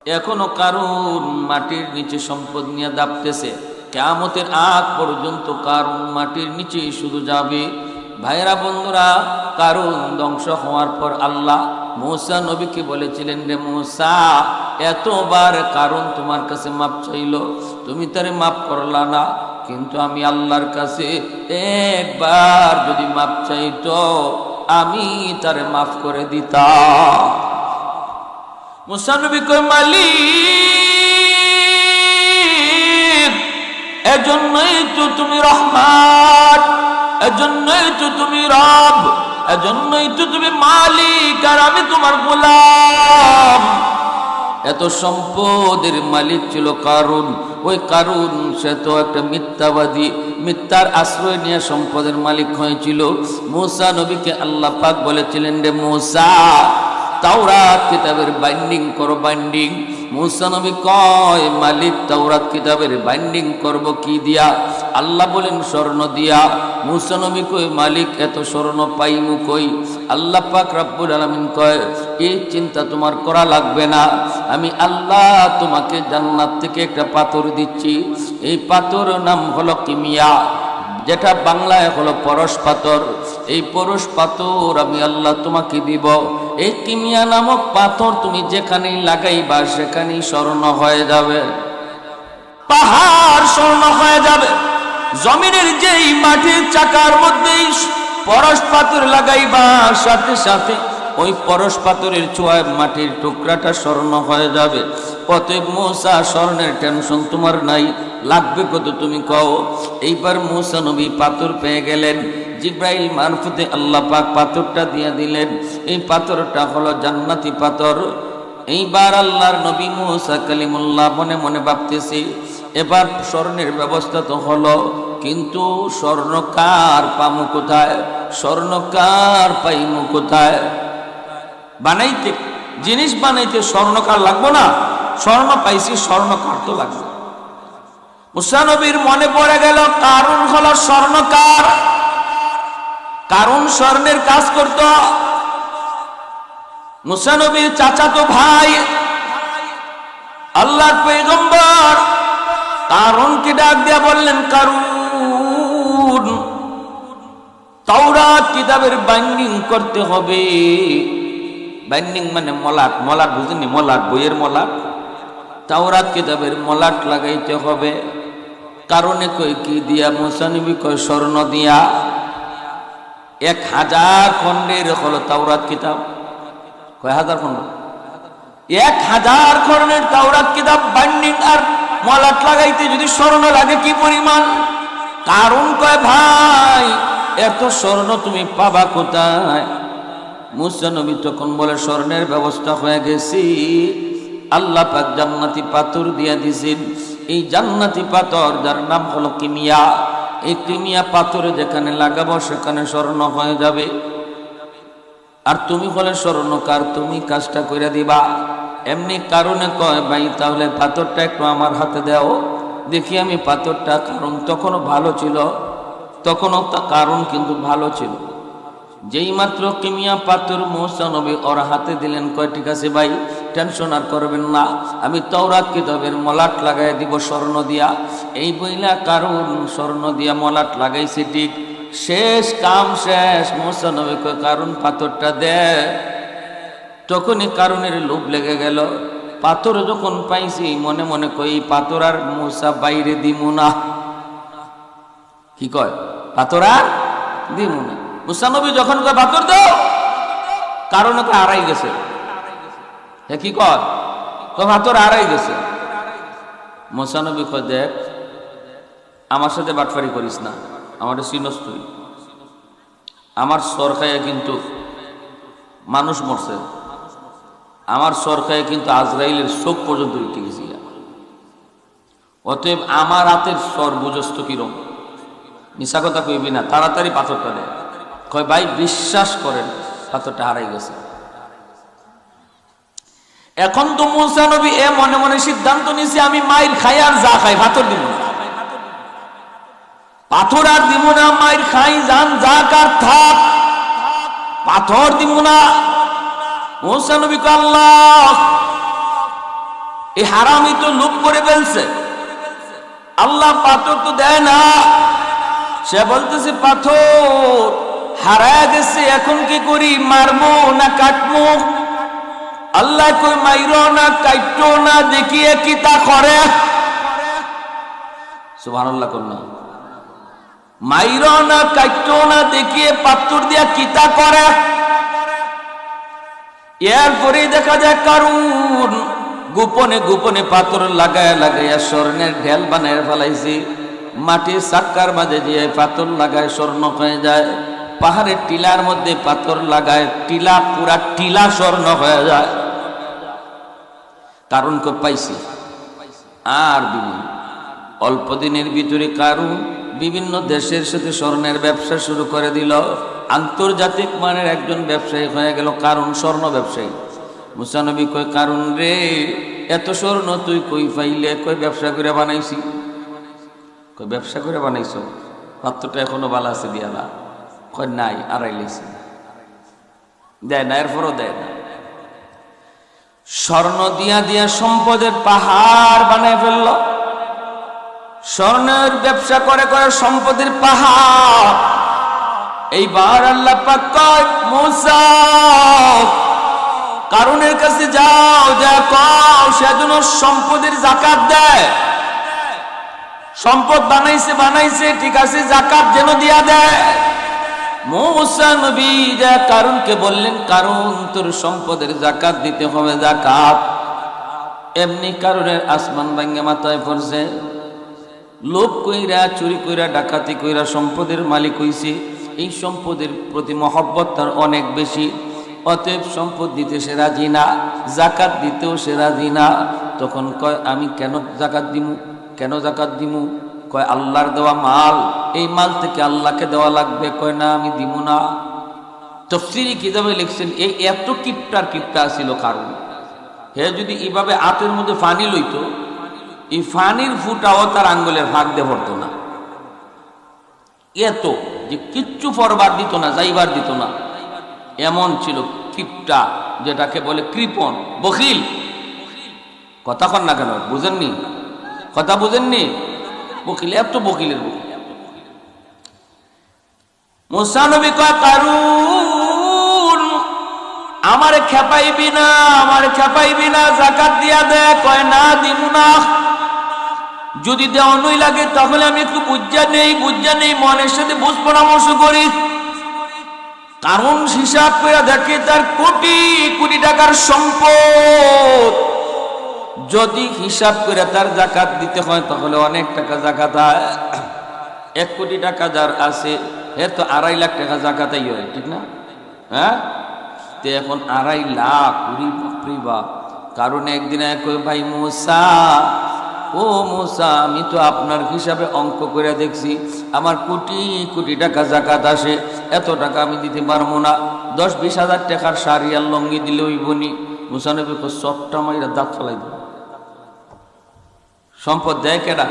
এখনো কারুন মাটির নিচে সম্পদ নিয়ে দাপতেছে। কিয়ামতের আগ পর্যন্ত কারুন মাটির নিচে শুধু যাবে। ভাইরা বন্ধুরা, কারুন ধ্বংস হওয়ার পর আল্লাহ মূসা নবীকে বলেছিলেন, রে মূসা, এতবার কারুন তোমার কাছে মাপ চাইল, তুমি তারে মাপ করলা না, কিন্তু আমি আল্লাহর কাছে একবার যদি মাপ চাইতো আমি তারে মাফ করে দিতাম। মূসা নবী কয়, মালিক, এজন্যই তো তুমি রহমান, এজন্যই তো তুমি রব, এজন্যই তো তুমি মালিক, আর আমি তোমার গোলাম। এত সম্পদের মালিক ছিল কারুন। ওই কারুন সে তো একটা মিথ্যাবাদী, মিথ্যার আশ্রয় নিয়ে সম্পদের মালিক হয়েছিল। মূসা নবীকে আল্লাহ পাক বলেছিলেন, রে মূসা, তাওরাত কিতাবের বাইন্ডিং করো, বাইন্ডিং। মূসা নবী কয়, মালিক, তাওরাত কিতাবের বাইন্ডিং করব কি দিয়া? আল্লাহ বলেন, স্বর্ণ দিয়া। মূসা নবী কয়, মালিক, এত স্বর্ণ পাইমু কই? আল্লাহ পাক রব্বুল আলামিন কয়, এই চিন্তা তোমার করা লাগবে না, আমি আল্লাহ তোমাকে জান্নাত থেকে একটা পাথর দিচ্ছি। এই পাথর নাম হলো কিমিয়া, যেটা বাংলায় হলো পরশ পাথর। এই পরশ পাথর আমি আল্লাহ তোমাকে দিব। এই কিমিয়া নামক পাথর তুমি যেখানেই লাগাইবা সেখানেই স্বর্ণ হয়ে যাবে, পাহাড় স্বর্ণ হয়ে যাবে। জমিনের যেই মাটির চাকার মধ্যেই পরশ পাথর লাগাইবা, সাথে সাথে ওই পরশ পাথরের ছোঁয়ায় মাটির টুকরাটা স্বর্ণ হয়ে যাবে। অতএব মূসা, স্বর্ণের টেনশন তোমার নাই, লাগবে কত তুমি কও। এইবার মূসা নবী পাথর পেয়ে গেলেন। জিব্রাইল মারফতে আল্লাহ পাক পাথরটা দিয়ে দিলেন। এই পাথরটা হলো জান্নাতি পাথর। এইবার আল্লাহর নবী মূসা কালিমুল্লাহ মনে মনে ভাবতেছি, এবার স্বর্ণের ব্যবস্থা তো হলো, কিন্তু স্বর্ণকার পামু কোথায়? স্বর্ণকার পাইমু কোথায়? বানাইতে, জিনিস বানাইতে স্বর্ণকার লাগবো না? স্বর্ণ পাইছি, স্বর্ণকার তো লাগবে। মূসা নবীর মনে পড়ে গেল, কারুন হলো স্বর্ণকার, কারুন স্বর্ণের কাজ করত। মূসা নবীর চাচাতো ভাই আল্লাহর পয়গম্বর কারুনকে ডাক দিয়া বললেন, কারুন, তাওরাত কিতাবের বাইন্ডিং করতে হবে। বাইন্ডিং মানে মলাট, মলাট বুঝেননি? মলাট, বইয়ের মলাট। তাওরাত কিতাবের মলাট লাগাইতে হবে। কারণে কই কি দিয়া? মূসা নবী কয়, স্বর্ণ দিয়া। 1000 খণ্ডের হলো তাওরাত কিতাব। কয় হাজার খণ্ড? 1000 খণ্ডের তাওরাত কিতাব বাইন্ডিং আর মলাট লাগাইতে যদি স্বর্ণ লাগে কি পরিমাণ? কারণ কয়, ভাই, এত স্বর্ণ তুমি পাবা কোথায়? মূসা নবী তখন বলে, স্বর্ণের ব্যবস্থা হয়ে গেছি, আল্লাহ পাক জান্নাতি পাথর দিয়া দিয়েছেন। এই জান্নাতি পাথর যার নাম হলো কিমিয়া, এই কিমিয়া পাথরে যেখানে লাগাবো সেখানে স্বর্ণ হয়ে যাবে। আর তুমি হলে স্বর্ণকার, তুমি কাজটা করে দিবা। এমনি কারণে কয়, ভাই, তাহলে পাথরটা একটু আমার হাতে দাও, দেখি আমি পাথরটা। কারণ তখনও ভালো ছিল, তখনও কারণ কিন্তু ভালো ছিল। যেই মাত্র কিমিয়া পাথর মূসা নবী ওর হাতে দিলেন, কয়, ঠিক আছে ভাই, টেনশন আর করবেন না, আমি তাওরাত কিতাবের মলাট লাগাই দিব স্বর্ণ দিয়া। এই বইলা কারণ স্বর্ণ দিয়া মলাট লাগাইছে, ঠিক শেষ, কাম শেষ। মূসা নবী কয়, কারণ পাথরটা দে। তখনই কারণের লোভ লেগে গেল। পাথর যখন পাইছি, মনে মনে কই, পাথর আর মূসা বাইরে দিমু না। কি কয়? পাথর আর দিমু না। মূসা নবী যখন কয় পাথর দাও, কারণ ওকে হারাই গেছে। কি কয়? পাথর হারাই গেছে। মূসা নবী কয়, দেখ, আমার সাথে বাটফারি করিস না, আমার চিনস তুই। আমার সরকারে কিন্তু মানুষ মরছে, আমার সরকারে কিন্তু আজরাইলের চোখ পর্যন্ত উঠে গেছি। অতএব আমার হাতের স্বর বুঝস্ত কিরম, মিশা কথা কইবি না, তাড়াতাড়ি পাথরটা দেয়। কয়, ভাই, বিশ্বাস করেন, পাথরটা হারাই গেছে। এখন তো মূসা নবী এ মনে মনে সিদ্ধান্ত নিছে, আমি মাইর খাই আর যা খাই, পাথর দিব না, পাথর আর দিব না, মাইর খাই, জান যা কার থাক, পাথর দিব না। মূসা নবী কয়, আল্লাহ, এই হারামি তো লোভ করে ফেলছে, আল্লাহ পাথর তো দেয় না। সে বলতেছে পাথর হারায় গেছে, এখন কি করি, মারবো না কাটবো? আল্লাহ কই মাইরো না কাইটো না, দেখিয়ে কি তা করে। সুবহানাল্লাহ কন্যা, মাইরো না কাইটো না, দেখিয়ে পাথর দিয়া কি তা করে। এরপরে দেখা যায় কারুন গোপনে গোপনে পাথর লাগায় লাগাইয়া স্বর্ণের ঢেল বানায় ফেলাইছে। মাটির চাক্কার মাঝে যে পাথর লাগায় স্বর্ণ হয়ে যায়, পাহাড়ের টিলার মধ্যে পাথর লাগায় টিলা পুরা টিলা স্বর্ণ হয়ে যায়। কারণ কে পাইছি আর বিভিন্ন অল্প দিনের ভিতরে কারণ বিভিন্ন দেশের সাথে স্বর্ণের ব্যবসা শুরু করে দিল। আন্তর্জাতিক মানের একজন ব্যবসায়ী হয়ে গেল, কারণ স্বর্ণ ব্যবসায়ী। মুসা নবী কয় কারণ রে, এত স্বর্ণ তুই কই পাইলে? কই ব্যবসা করে বানাইছি। কই ব্যবসা করে বানাইছ? পাত্রটা এখনো বালা আছে দিয়ালা? কয় নাই, আড়াই লেছি। দেয় না, এরপরও দেয় না। স্বর্ণ দিয়া দিয়া সম্পদের পাহাড় বানায় ফেলল। স্বর্ণের ব্যবসা করে করে সম্পদের পাহাড়। এইবার আল্লাহ পাক কয় মুসা কারুনের কাছে যাও, যা কও সেজন্য সম্পদের যাকাত দেয়। সম্পদ বানাইছে বানাইছে ঠিক আছে, যাকাত যেন দিয়া দেয়। মুসা নবী যা কারুনকে বললেন, কারুন তোর সম্পদের যাকাত দিতে হবে, যাকাত। এমনি কারুনের আসমান ভাঙ্গে মাথায় পড়ছে। লোভ কইরা, চুরি কইরা, ডাকাতি কইরা সম্পদের মালিক হইছে। এই সম্পদের প্রতি মহব্বত তার অনেক বেশি, অতএব সম্পদ দিতে সে রাজি না, যাকাত দিতেও সে রাজি না। তখন কয় আমি কেন যাকাত দিমু? কেন যাকাত দিমু? কয় আল্লাহর দেওয়া মাল, এই মাল থেকে আল্লাহকে দেওয়া লাগবে। কয় না আমি দিমু না। তাফসীরে কিতাবে লিখছেন এই এত কিপটা ছিল কারণ, হে যদি এইভাবে হাতের মধ্যে পানি লইতো, এই পানির ফুটাও তার আঙ্গুলের ফাঁক দিয়ে পড়তো না। এত যে কিচ্ছু পরবার দিত না, যাইবার দিত না, এমন ছিল কিপটা, যেটাকে বলে কৃপণ, বখিল। কথা কন না কেন? বুঝেননি? কথা বুঝেননি? বকিল, এত বকিলের বকিল। মুসা নবী কয় কারুন আমারে খেপাইবি না, আমারে খেপাইবি না, যাকাত দিয়া দে। কয় না দিমু না। যদি দেওয়া নই লাগে তাহলে আমি একটু বুঝা নেই মনের সাথে বুঝ পরামর্শ করি। কারণ হিসাব করে দেখে তার কোটি কোটি টাকার সম্পদ। যদি হিসাব করে তার যাকাত দিতে হয় তাহলে অনেক টাকা যাকাত হয়। 1 কোটি টাকা যার আছে এর তো 2.5 লাখ টাকা যাকাতই হয়, ঠিক না? হ্যাঁ, তো এখন 2.5 লাখ বাপরে বাপ। কারণ একদিন কই ভাই মুসা, ও মুসা আমি তো আপনার হিসাবে অঙ্ক করে দেখছি, আমার কোটি কোটি টাকা যাকাত আসে, এত টাকা আমি দিতে পারবো না। 10-20 হাজার টাকার শাড়ি আর লঙ্গি দিলে ওই বনি। মুসা নবী কই সবটা মাইরা দাঁত ফেলাই দেব। সম্পদ দেয় কেডা?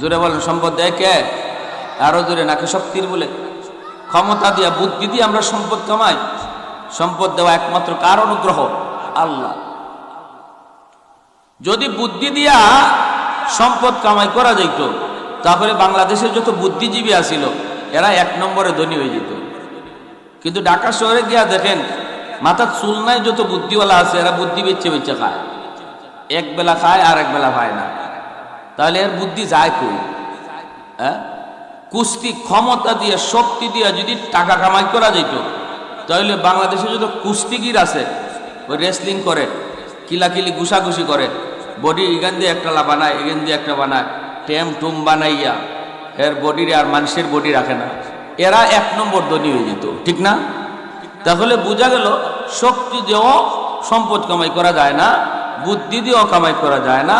জোরে বলেন, সম্পদ দেয় কে? আরো জোরে, নাকি শক্তির বলে? ক্ষমতা দিয়া, বুদ্ধি দিয়ে আমরা সম্পদ কামাই। সম্পদ দেওয়া একমাত্র কার অনুগ্রহ? আল্লাহ। যদি বুদ্ধি দিয়া সম্পদ কামাই করা যাইত তাহলে বাংলাদেশের যত বুদ্ধিজীবী আছিল এরা 1 নম্বরে ধনী হয়ে যেত। কিন্তু ঢাকা শহরে গিয়া দেখেন মাথার চুল নাই যত বুদ্ধিওয়ালা আছে, এরা বুদ্ধি বেচে বেচে খায়। এক বেলা খায় আর এক বেলা খায় না। তাহলে এর বুদ্ধি যায় কই? হ্যাঁ, কুস্তি ক্ষমতা দিয়ে, শক্তি দিয়ে যদি টাকা কামাই করা যেত তাহলে বাংলাদেশে যত কুস্তিগির আছে, ওই রেসলিং করে, কিলাকিলি ঘুষাঘুষি করে, বডি এখান দিয়ে একটা বানায়, এখান দিয়ে একটা বানায়, টুম বানাইয়া এর বডির আর মানুষের বডি রাখে না, এরা 1 নম্বর ধনী হয়ে যেত, ঠিক না? তাহলে বোঝা গেল শক্তি দিয়েও সম্পদ কামাই করা যায় না, বুদ্ধি দিয়েও কামাই করা যায় না।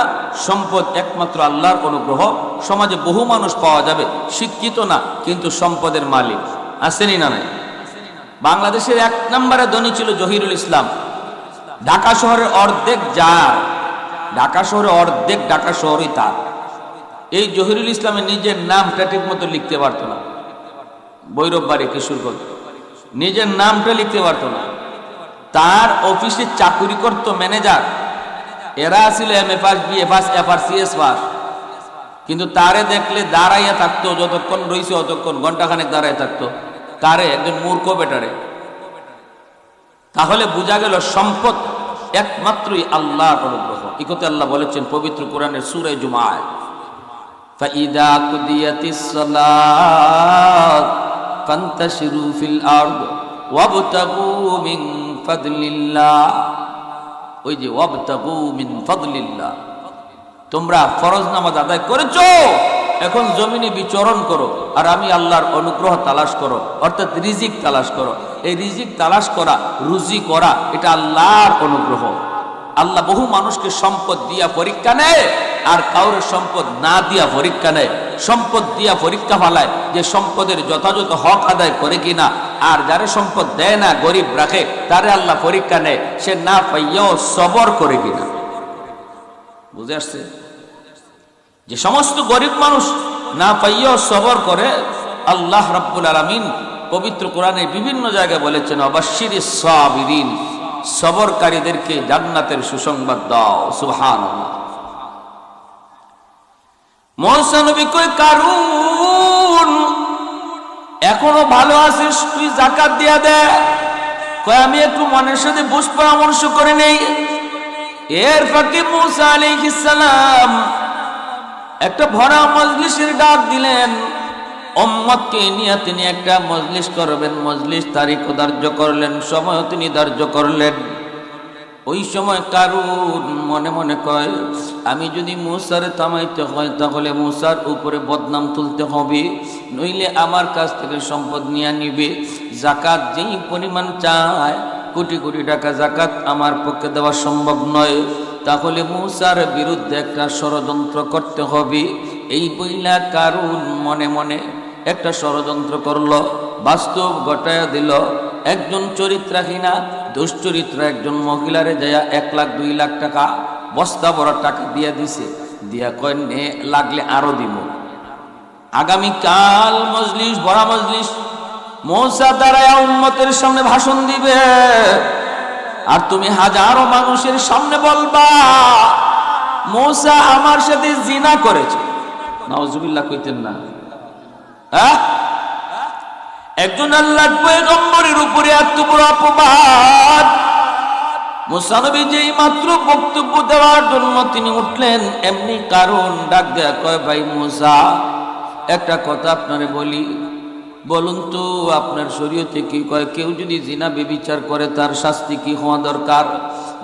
সম্পদ একমাত্র আল্লাহর অনুগ্রহ। সমাজে বহু মানুষ পাওয়া যাবে শিক্ষিত না কিন্তু সম্পদের মালিক, আসেনি না নাই? বাংলাদেশের 1 নম্বরে ধনী ছিল জহিরুল ইসলাম। ঢাকা শহরের অর্ধেক যার, ঢাকা শহরে অর্ধেক ঢাকা শহরই তার। এই জহিরুল ইসলামের নিজের নামটা ঠিক মতো লিখতে পারতো না। ভৈরব বাড়ি, কিশোরগঞ্জ, নিজের নামটা লিখতে পারতো না। তার অফিসে চাকুরি করত ম্যানেজার, এরা ছিল M A pass, B A pass, F R CS pass, কিন্তু তারে দেখলে দাঁড়াইয়া থাকতো, যতক্ষণ রইছে অতক্ষণ ঘন্টাখানেক দাঁড়াইয়া থাকতো। কারে? একজন মূর্খ বেটারে। তাহলে বোঝা গেল সম্পদ একমাত্রই আল্লাহর অনুগ্রহ। এই কথা আল্লাহ বলেছেন পবিত্র কোরআনের সূরা জুমায়, ফাইদা কুদিয়াতিস সালাত ফান্তাশিরু ফিল আরদ ওয়াবতাগু মিন ফাদলিল্লাহ। ওই যে ওয়াবতাগু মিন ফাদলিল্লাহ, তোমরা ফরজ নামাজ আদায় করেছো, এখন জমিনে বিচরণ করো আর আমি আল্লাহর অনুগ্রহ তালাশ করো, অর্থাৎ রিজিক তালাশ করো। এই রিজিক তালাশ করা, রুজি করা, এটা আল্লাহর অনুগ্রহ। আল্লাহ বহু মানুষকে সম্পদ দিয়া পরীক্ষা নেয়, আর কাউরে সম্পদ না দিয়া পরীক্ষা নেয়। সম্পদ দিয়া পরীক্ষা ফালায় যে সম্পদের যথাযথ হক আদায় করে কিনা, আর যারে সম্পদ দেয় না, গরিব রাখে, তারে আল্লাহ পরীক্ষা নেয় সে না পাইয়াও সবর করে কিনা। বুঝে আসছে? যে সমস্ত গরিব মানুষ না পাইয়াও সবর করে, আল্লাহ রাব্বুল আলামিন পবিত্র কোরআনে বিভিন্ন জায়গায় বলেছেন, অবাশশিরিস সাবিরিন, সবরকারীদেরকে জান্নাতের সুসংবাদ দাও। সুবহানাল্লাহ। মুসা নবী কই, কারুন এখনো ভালো আছিস, তুই যাকাত দিয়া দে। কয়, আমি একটু মনের সাথে বুঝ পরামর্শ করে নেই। এর ফাঁকে মুসা আলাইহিস সালাম একটা ভরা মজলিসের ডাক দিলেন। উম্মতকে নিয়ে তিনি একটা মজলিস করবেন। মজলিস তারিখও ধার্য করলেন, সময়ও তিনি ধার্য করলেন। ওই সময় কারুন মনে মনে কয়, আমি যদি মুসারে থামাইতে হয় তাহলে মুসার উপরে বদনাম তুলতে হবে, নইলে আমার কাছ থেকে সম্পদ নিয়ে নিবে। জাকাত যেই পরিমাণ চায়, কোটি কোটি টাকা জাকাত আমার পক্ষে দেওয়া সম্ভব নয়। তাহলে মুসার বিরুদ্ধে একটা ষড়যন্ত্র করতে হবে। এই বইলা কারুন মনে মনে একটা ষড়যন্ত্র করলো, বাস্তব ঘটায়া দিল। একজন চরিত্রহীনা দুশ্চরিত্র একজন মহিলারে যায়া 1 লাখ 2 লাখ টাকা বস্তা ভরা টাকা দিয়া দিছে। দিয়া কয়, নে লাগলে আরো দিব। আগামীকাল মজলিস, বড় মজলিস, মুসা দাঁড়ায়া উম্মতের সামনে ভাষণ দিবে, আর তুমি হাজারো মানুষের সামনে বলবা মুসা আমার সাথে জিনা করেছে। নাউজুবিল্লাহ কইতেন না? একজন আল্লাহর পয়গম্বরের উপরে এত বড় অপবাদ। মুসা নবী যেই মাত্র বক্তব্য দেওয়ার জন্য তিনি উঠলেন, এমনি কারণ ডাক দেয়া কয়, ভাই মুসা, একটা কথা আপনারে বলি, বলুন তো আপনার শরীয়তে কি কয় কেউ যদি জিনা ব্যভিচার করে তার শাস্তি কি হওয়া দরকার?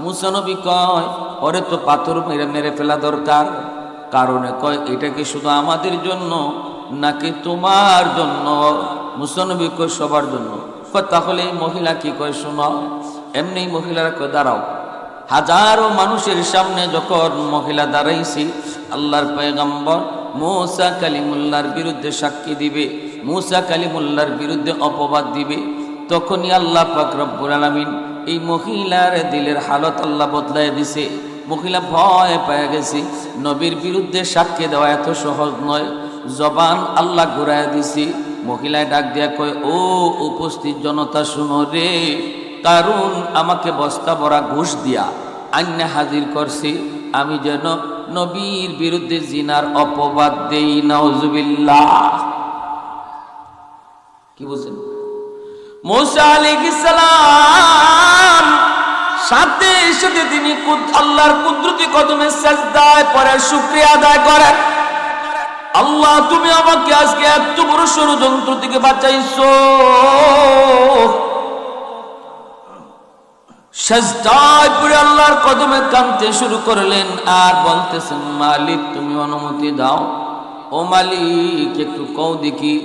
মুসা নবী কয়, ওরে তো পাথর মেরে মেরে ফেলা দরকার। কারণে কয়, এটা কি শুধু আমাদের জন্য নাকি তোমার জন্য? মুসা নবী কয়, সবার জন্য। কয়, তাহলে এই মহিলা কি কয় শোনো। এমনি মহিলারা কয়, দাঁড়াও। হাজারো মানুষের সামনে যখন মহিলা দাঁড়াইছি, আল্লাহর পয়গম্বর মুসা কালিমুল্লাহর বিরুদ্ধে সাক্ষী দিবে, মুসা কালিমুল্লাহর বিরুদ্ধে অপবাদ দিবে, তখনই আল্লাহ পাক রব্বুল আলামিন এই মহিলার দিলের হালত আল্লাহ বদলায় দিছে। মহিলা ভয় পেয়ে গেছে, নবীর বিরুদ্ধে সাক্ষী দেওয়া এত সহজ নয়। জবান আল্লাহ ঘুরাইয়া দিছি। মহিলায় ডাক দিয়া কয়, ও উপস্থিত জনতা শুনো রে, কারণ আমাকে বস্তা ভরা ঘুষ দিয়া আইনে হাজির করছি, আমি যেন নবীর বিরুদ্ধে জিনার অপবাদ দেই। নাউজুবিল্লাহ। কি বুঝছেন? মুসা আলাইহিস সালাম সাথে সাথে তিনি আল্লাহর কুদরতি কদমে সাজদায় পড়ে শুকরিয়া আদায় করেন। আল্লাহ, তুমি আমাকে আজকে এত বড় ষড়যন্ত্র থেকে বাঁচাইছো। সাজদায় পড়ে আল্লাহর কদমে কাঁদতে শুরু করলেন আর বলতেছেন, মালিক তুমি অনুমতি দাও। ও মালিক, একটু কও দেখি,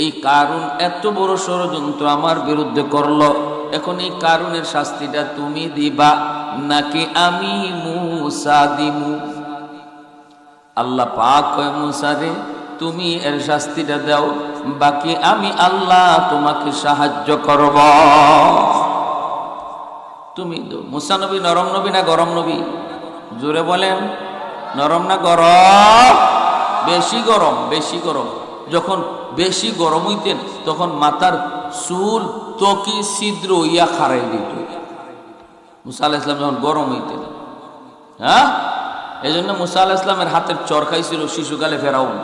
এই কারণ এত বড় ষড়যন্ত্র আমার বিরুদ্ধে করলো, এখন এই কারণের শাস্তিটা তুমি দিবা নাকি আমি মুসা দিমু? আল্লাহ পাক কয়, মুসা রে, তুমি এর শাস্তিটা দাও, বাকি আমি আল্লাহ তোমাকে সাহায্য করব। তুমি মুসা নবী নরম নবী না গরম নবী? জোরে বলেন, নরম না গরম? বেশি গরম, বেশি গরম। যখন বেশি গরম হইতেন তখন মাথার চুল ত্বকি ছিদ্র ইয়া খারাই দিত। মুসা আলাইহিস সালাম যখন গরম হইতেন, হ্যাঁ, এই জন্য মুসা আলাইহিস সালামের হাতের চর খাইছিল শিশুকালে ফেরাউন।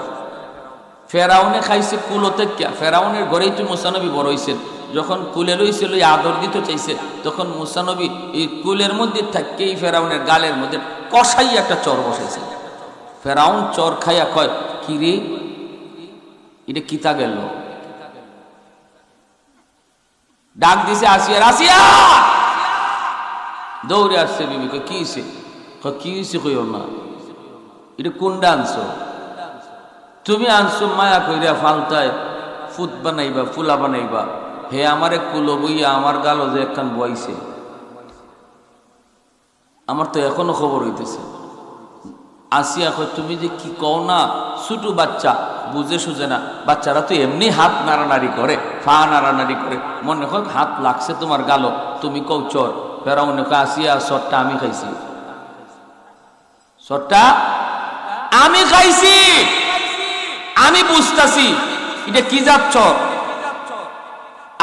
ফেরাউনে খাইছে কুলতে, ফেরাউনের ঘরেই তো মুসা নবী বড় হইছেন। যখন কুলে লইছিল আদর দিতে চাইছে, তখন মুসা নবী এই কুলের মধ্যে থাকেই ফেরাউনের গালের মধ্যে কষাই একটা চর বসাইছে। ফেরাউন চর খাইয়া কয়, কি রে এটা কিতা গেল? ডাক দিছে আসিয়া, আসিয়া দৌড়ে আসছে। বিবি কয়, কি হইছে? কি হইছে কইও না, এটা কোনটা আনছো? তুমি আনছো মায়া কইরা ফালতায় ফুট বানাইবা, ফুলা বানাইবা। হে আমারে কুলো বইয়া আমার গালো যে একখান বইছে, আমার তো এখনো খবর হইতেছে। আসিয়া কয়, তুমি যে কি কও না, ছোট বাচ্চা বুঝে সুঝে না। বাচ্চারা তো এমনি হাত নাড়ানাড়ি করে, ফা নাড়ানাড়ি করে, মনে হয় হাত লাগছে তোমার গালো, তুমি কও চর। ফেরাউন কয়, আসিয়া চরটা আমি খাইছি, চরটা আমি খাইছি, আমি বুঝতাছি এটা কি জাত চর।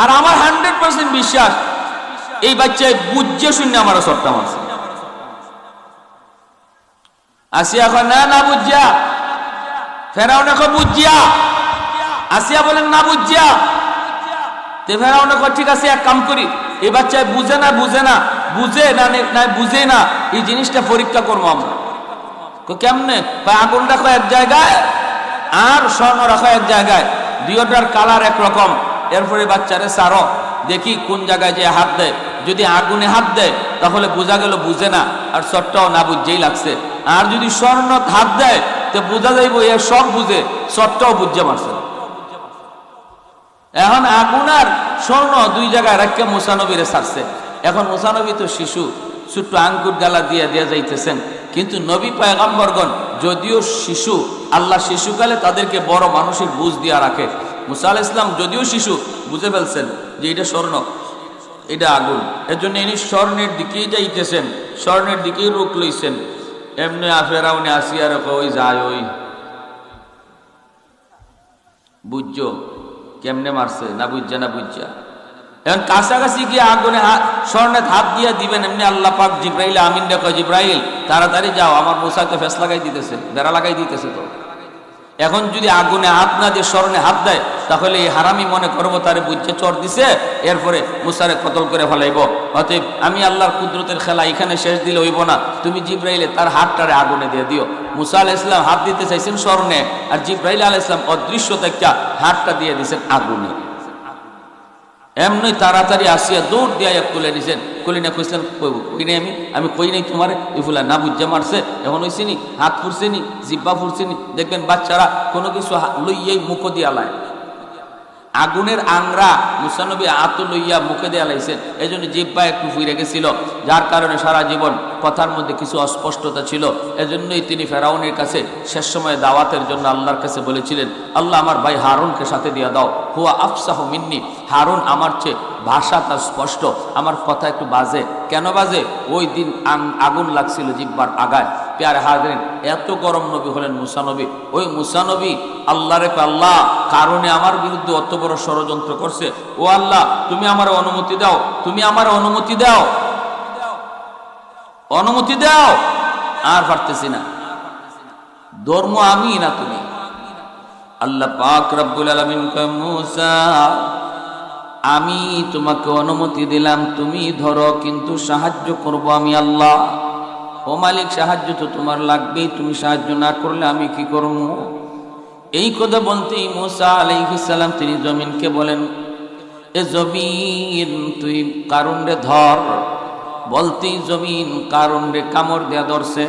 আর আমার 100% বিশ্বাস এই বাচ্চায় বুঝছে শুনে আমার চরটা মারছে। আসিয়া কয়, না না বুঝিয়া। ফেরাউনে কয়, বুঝিয়া। আসিয়া বলেন, না বুঝিয়া। তে ফেরাউনে কয়, ঠিক আছে এক কাম করি, এই বাচ্চায় বুঝে না, বুঝে না, বুঝে না, না বুঝে না, এই জিনিসটা পরীক্ষা করবো আমরা। কেমনে? আগুন রাখো এক জায়গায় আর স্বর্ণ রাখো এক জায়গায়, দুইটার কালার একরকম। এরপরে বাচ্চারে সারো, দেখি কোন জায়গায় যে হাত দেয়। যদি আগুনে হাত দেয় তাহলে বোঝা গেল বুঝে না, আর চরটাও না বুঝেই লাগছে। আর যদি স্বর্ণ হাত দেয় তো বোঝা যাইব এ সব বুঝে, চরটাও বুঝে মারছে। এখন আগুন আর স্বর্ণ দুই জায়গায় রাখিয়া মুসা নবীরে ছাড়ছে। এখন মুসা নবী তো শিশু, ছোট্ট আঙ্গুর গালা দিয়ে দিয়া যাইতেছেন। কিন্তু নবী পয়গম্বরগণ যদিও শিশু, আল্লাহ শিশুকালে তাদেরকে বড় মানুষের বুঝ দিয়া রাখে। মুসা আলাইহিস সালাম যদিও শিশু, বুঝে ফেলছেন যে এটা স্বর্ণ, এটা আগুন। এর জন্য ইনি স্বর্ণের দিকেই যাইতেছেন, স্বর্ণের দিকেই রুখ লইছেন। এমনি ফেরাউনে আসিয়া রেখো, ওই যায়, ওই বুঝছো কেমনে মারছে, না বুঝছে, না বুঝছা। এখন কাছাকাছি গিয়ে আগুনে স্বর্ণে হাত দিয়ে দিবেন, এমনি আল্লাহ পাক জিব্রাইল আমিন দেখো, জিব্রাইল তাড়াতাড়ি যাও, আমার মুসাকে ফেস লাগাই দিতেছে, বেড়া লাগাই দিতেছে। তো এখন যদি আগুনে হাত না দিয়ে স্বর্ণে হাত দেয় তাহলে এই হারামি মনে করবো তারে বুঝছে চর দিছে, এরপরে মুসারে কতল করে ফেলাইব। অতএব আমি আল্লাহর কুদরতের খেলা এখানে শেষ দিলে হইব না, তুমি জিব্রাইলে তার হাতটারে আগুনে দিয়ে দিও। মুসা আলাইহিস সালাম হাত দিতে চাইছেন স্বর্ণে, আর জিব্রাইল আলাইহিস সালাম অদৃশ্য থেকে হাতটা দিয়ে দিয়েছেন আগুনে। এমনি তাড়াতাড়ি আসিয়া দৌড় দিয়া তুলে নিছেন। কলি না কইছেন, কই নাই আমি কই নাই তোমার এই ফুলা না বুঝা মারছে, এখন হইছে নি, হাত ফুরছে নি, জিব্বা ফুরছে নি। দেখবেন বাচ্চারা কোনো কিছু লইয়াই মুখ দিয়া লায়। আগুনের আংরা মুসা নবী হাত লইয়া মুখে দেয়া লাইছেন, এই জন্য জিব্বা একটু ফুইরে গেছিল, যার কারণে সারা জীবন কথার মধ্যে কিছু অস্পষ্টতা ছিল। এজন্যই তিনি ফেরাউনের কাছে শেষ সময়ে দাওয়াতের জন্য আল্লাহর কাছে বলেছিলেন, আল্লাহ আমার ভাই হারুনকে সাথে দিয়া দাও, হুয়া আফসাহু মিন্নি। হারুন আমার চেয়ে ভাষা তার স্পষ্ট, আমার কথা একটু বাজে। কেন বাজে? ওই দিন আগুন লাগছিল জিব্বার আগায়। প্যারে হাজরিন, এত গরম নবী হলেন মুসা নবী। ওই মুসা নবী আল্লাহরে আল্লাহ কারণে আমার বিরুদ্ধে অত বড় ষড়যন্ত্র করছে, ও আল্লাহ তুমি আমার অনুমতি দাও, তুমি আমার অনুমতি দাও, অনুমতি দাও। আর পারতেছি না, ধর্ম আমি না তুমি। আল্লাহ পাক রব্বুল আলামিন কয়, মুসা আমি তোমাকে অনুমতি দিলাম, তুমি ধরো, কিন্তু সাহায্য করব আমি আল্লাহ। ও মালিক, সাহায্য তো তোমার লাগবেই, তুমি সাহায্য না করলে আমি কি করব? এই কথা বলতেই মুসা আলাইহিস সালাম তিনি জমিনকে বলেন, এ জমিন তুই কারুন রে ধর। বলতেই জমিন কারুন রে কামড় দেয়া ধরছে,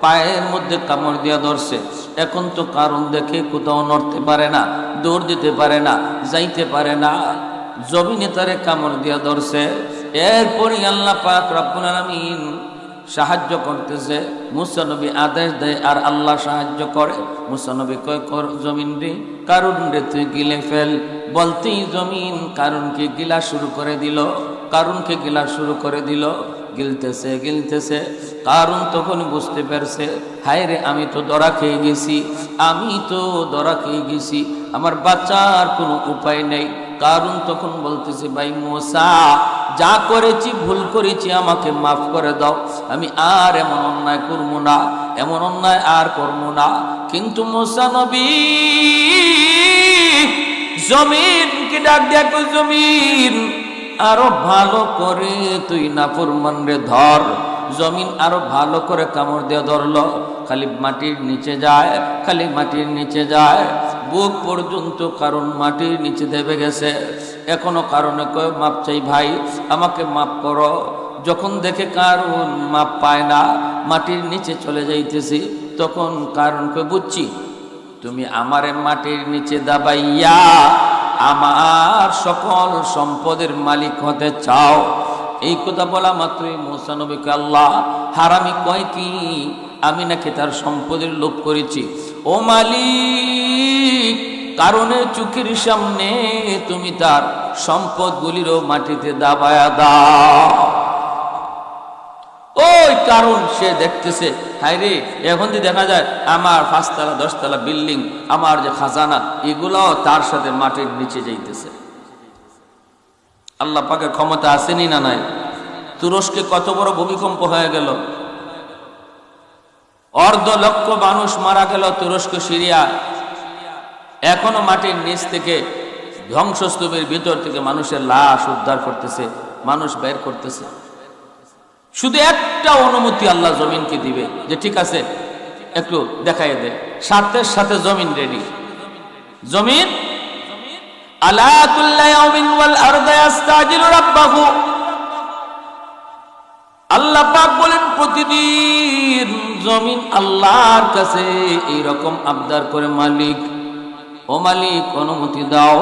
পায়ের মধ্যে কামড় দেয়া ধরছে। এখন তো কারুন দেখে কোথাও নড়তে পারে না, দৌড় দিতে পারে না, যাইতে পারে না, জমিনে তারে কামড় দেয়া ধরছে। এরপরই আল্লাহ পাক রব্বুল আলামিন সাহায্য করতেছে। মুসা নবী আদেশ দেয় আর আল্লাহ সাহায্য করে। মুসা নবী কয়, কর জমিন রে, কারুন রে তুই গিলে ফেল। বলতেই জমিন কারুনকে গিলা শুরু করে দিল, কারুনকে গিলা শুরু করে দিল। গিলতেছে গিলতেছে, কারুন তখন বুঝতে পারছে, হায় রে আমি তো ধরা খেয়ে গেছি, আমি তো ধরা খেয়ে গেছি, আমার বাঁচার কোনো উপায় নেই। কারণ তখন বলতেছে, ভাই মূসা, যা করেছি ভুল করেছি, আমাকে মাফ করে দাও, আমি আর এমন অন্যায় করবো না, এমন অন্যায় আর করবো না। কিন্তু মূসা নবী জমিনকে ডাক দেখো, জমিন আরো ভালো করে তুই নাফরমান রে ধর। জমিন আরো ভালো করে কামড় দিয়ে ধরলো, খালি মাটির নিচে যায়, খালি মাটির নিচে যায়, বুক পর্যন্ত কারণ মাটির নিচে দেবে গেছে। এখনো কারণে কয় মাপ চাই ভাই, আমাকে মাপ করো। যখন দেখে কারণ মাপ পায় না, মাটির নিচে চলে যাইতেছি, তখন কারণ কয় বুঝছি, তুমি আমারে মাটির নিচে দাবাইয়া আমার সকল সম্পদের মালিক হতে চাও। এই কথা বলা মাত্রই মূসা নবীকে আল্লাহ হারামি কয় কি, আমি নাকি তার সম্পদের লোভ করেছি? ও মালিক, কারণের চোখের সামনে তুমি তার সম্পদগুলিরও মাটিতে দাবায়া দাও। ওই কারণ সে দেখতেছে, হায় রে, এখন যে দেখা যায় আমার 5 তলা 10 তলা বিল্ডিং, আমার যে খাজানা, এগুলো তার সাথে মাটির নিচে যাইতেছে। আল্লাহ পাকের ক্ষমতা আসেনি না নাই? তুরস্কে কত বড় ভূমিকম্প হয়ে গেল, 2.5 লক্ষ মানুষ মারা গেল তুরস্ক, সিরিয়া। এখনো মাটির নিচ থেকে, ধ্বংসস্তূপের ভিতর থেকে মানুষের লাশ উদ্ধার করতেছে, মানুষ বের করতেছে। শুধু একটা অনুমতি আল্লাহ জমিনকে দিবে যে ঠিক আছে একটু দেখাই দে, সাথে সাথে জমিন রেডি। জমিন আলা কুল্লি ইয়াউমিন ওয়াল আরদু ইস্তাজিলু রাব্বাহু, আল্লাহ পাক বলেন প্রতিদিন জমিন আল্লাহর কাছে এইরকম আবদার করে, মালিক ও মালিক অনুমতি দাও,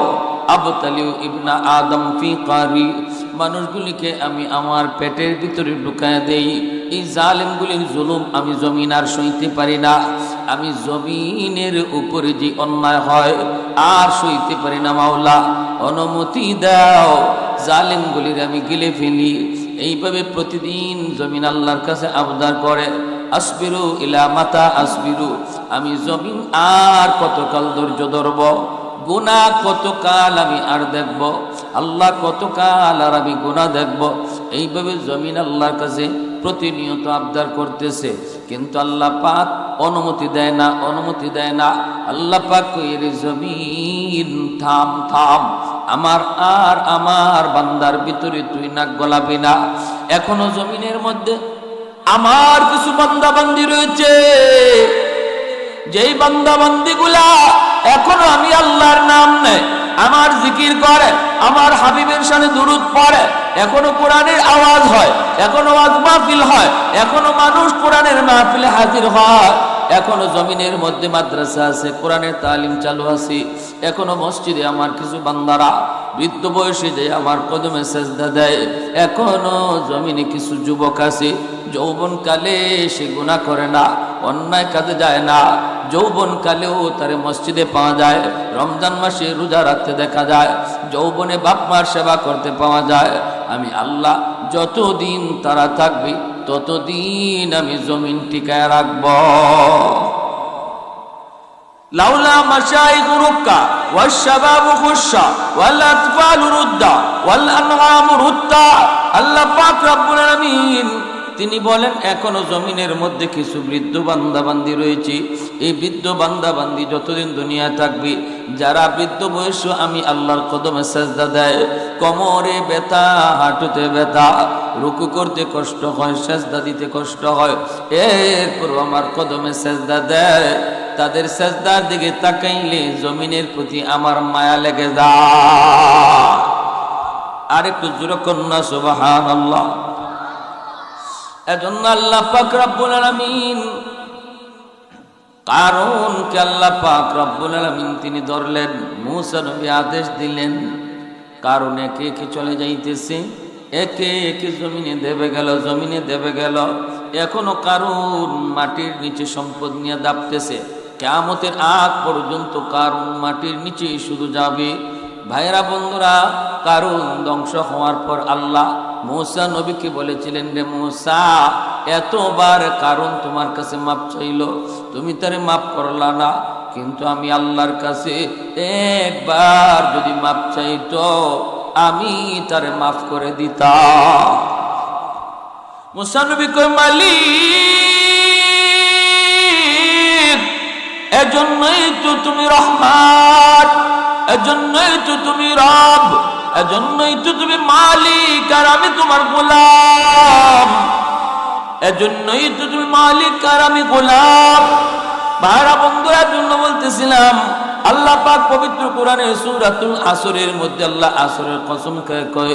আবতালিউ ইবনা আদম ফি কারি, মানুষগুলিকে আমি আমার পেটের ভিতরে ঢুকায় দেই। এই জালেমগুলির জুলুম আমি জমিন আর সইতে পারি না, আমি জমিনের উপরে যে অন্যায় হয় আর সইতে পারি না, মাওলা অনুমতি দাও, জালেমগুলির আমি গিলে ফেলি। এইভাবে প্রতিদিন জমিন আল্লাহর কাছে আবদার করে, আসবিরু ইলা মাতা আসবিরু, আমি জমিন আর কতকাল ধৈর্য ধরব, গুনাহ কতকাল আমি আর দেখব, আল্লাহ কতকাল আর আমি গুনাহ দেখব। এইভাবে জমিন আল্লাহর কাছে প্রতিনিয়ত আবদার করতেছে, কিন্তু আল্লাহ পাক অনুমতি দেয় না, অনুমতি দেয় না। আল্লাহ পাক কইরে, জমিন থাম থাম, আমার আর আমার বান্দার ভিতরে তুই নাক গলাবি না। এখনো জমিনের মধ্যে আমার কিছু বান্দা বান্দি রয়েছে, যেই বান্দা বান্দি গুলা এখনো আমি আল্লাহর নাম নেয়, আমার জিকির করে, আমার হাবিবের শানে দুরূদ পড়ে, এখনো কোরআনের আওয়াজ হয়, এখনো ওয়াজ মাহফিল হয়, এখনো মানুষ কোরআনের মাহফিলে হাজির হয়, এখনো জমিনের মধ্যে মাদ্রাসা আছে, কোরআনের তালিম চালু আছে, এখনো মসজিদে আমার কিছু বান্দারা বৃদ্ধ বয়সে যে আমার কদমে সেজদা দেয়, এখনো জমিনে কিছু যুবক আছে যৌবন কালে সে গুনাহ করে না, অন্যায় কাজে যায় না, যৌবন কালেও তারে মসজিদে পাওয়া যায়, রমজান মাসে রোজা রাখতে দেখা যায়, যৌবনে বাপ মার সেবা করতে পাওয়া যায়। আমি আল্লাহ যতদিন তারা থাকবে ততদিন আমি জমিন টিকায় রাখব। লাউলা মাশাইখু রুক্কা ওয়াশ শাবাবু খুশা ওয়াল আতফালু রুদ্দা ওয়াল আনআমু রুদ্দা, আল্লাহ পাক রব্বুল আলামিন তিনি বলেন এখনো জমিনের মধ্যে কিছু বৃদ্ধ বান্দাবান্দি রয়েছে। এই বৃদ্ধ বান্দাবান্দি যতদিন দুনিয়া থাকবে, যারা বৃদ্ধ বয়স আমি আল্লাহর কদমে সেজদা দেয়, কোমরে ব্যথা, হাঁটুতে ব্যথা, রুকু করতে কষ্ট হয়, সেজদা দিতে কষ্ট হয়, এরপর আমার কদমে সেজদা দেয়, তাদের সেজদার দিকে তাকাইলে জমিনের প্রতি আমার মায়া লেগে যায়। আর একটু জোরে কন্যা সুবহানাল্লাহ। এজন্য আল্লাহ পাক রব্বুল আলামিন, কারণ কে আল্লাহ পাক রব্বুল আলামিন তিনি ধরলেন, মূসা নবী আদেশ দিলেন, কারণ একে একে চলে যাইতেছে, একে একে জমিনে দেবে গেল, জমিনে দেবে গেল। এখনো কারণ মাটির নিচে সম্পদ নিয়ে দাপতেছে, কিয়ামতের আগ পর্যন্ত কারণ মাটির নিচে শুধু যাবে। ভাইরা বন্ধুরা, কারণ ধ্বংস হওয়ার পর আল্লাহ মূসা নবীকে বলেছিলেন, রে মূসা, এতবার কারণ তোমার কাছে মাপ চাইল, তুমি তারে মাপ করলা না, কিন্তু আমি আল্লাহর কাছে একবার যদি মাপ চাইতো আমি তারে মাফ করে দিতাম। মুসা নবী কয় মালিক, এজন্যই তো তুমি রহমান, এজন্যই তো তুমি রব, এজন্যই তো তুমি মালিক আর আমি তোমার গোলাম, এজন্যই তো তুমি মালিক আর আমি গোলাম। ভাইরা বন্ধুরা, জন্য বলতেছিলাম আল্লাহ পাক পবিত্র কোরআনে সূরাতুল আসরের মধ্যে আল্লাহ আসরের কসম খেয়ে কয়,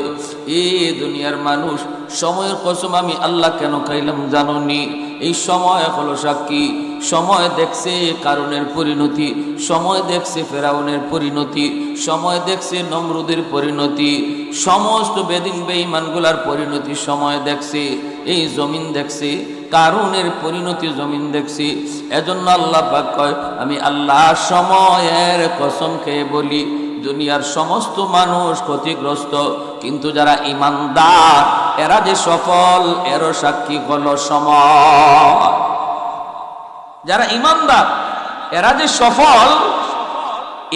এই দুনিয়ার মানুষ সময়ের কসম আমি আল্লাহ কেন খাইলাম জানোনি? এই সময় হলো সাক্ষী। সময় দেখছে কারুনের পরিণতি, সময় দেখছে ফেরাউনের পরিণতি, সময় দেখছে নমরুদের পরিণতি, সমস্ত বেদিন বেঈমানগুলার পরিণতি সময় দেখছে। এই জমিন দেখছে কারুনের পরিণতি, জমিন দেখছি। এজন্য আল্লাহ পাক কয়, আমি আল্লাহ সময়ের কসম খেয়ে বলি দুনিয়ার সমস্ত মানুষ ক্ষতিগ্রস্ত, কিন্তু যারা ঈমানদার এরা যে সফল এরও সাক্ষী হলো সময়। যারা ঈমানদার এরা যে সফল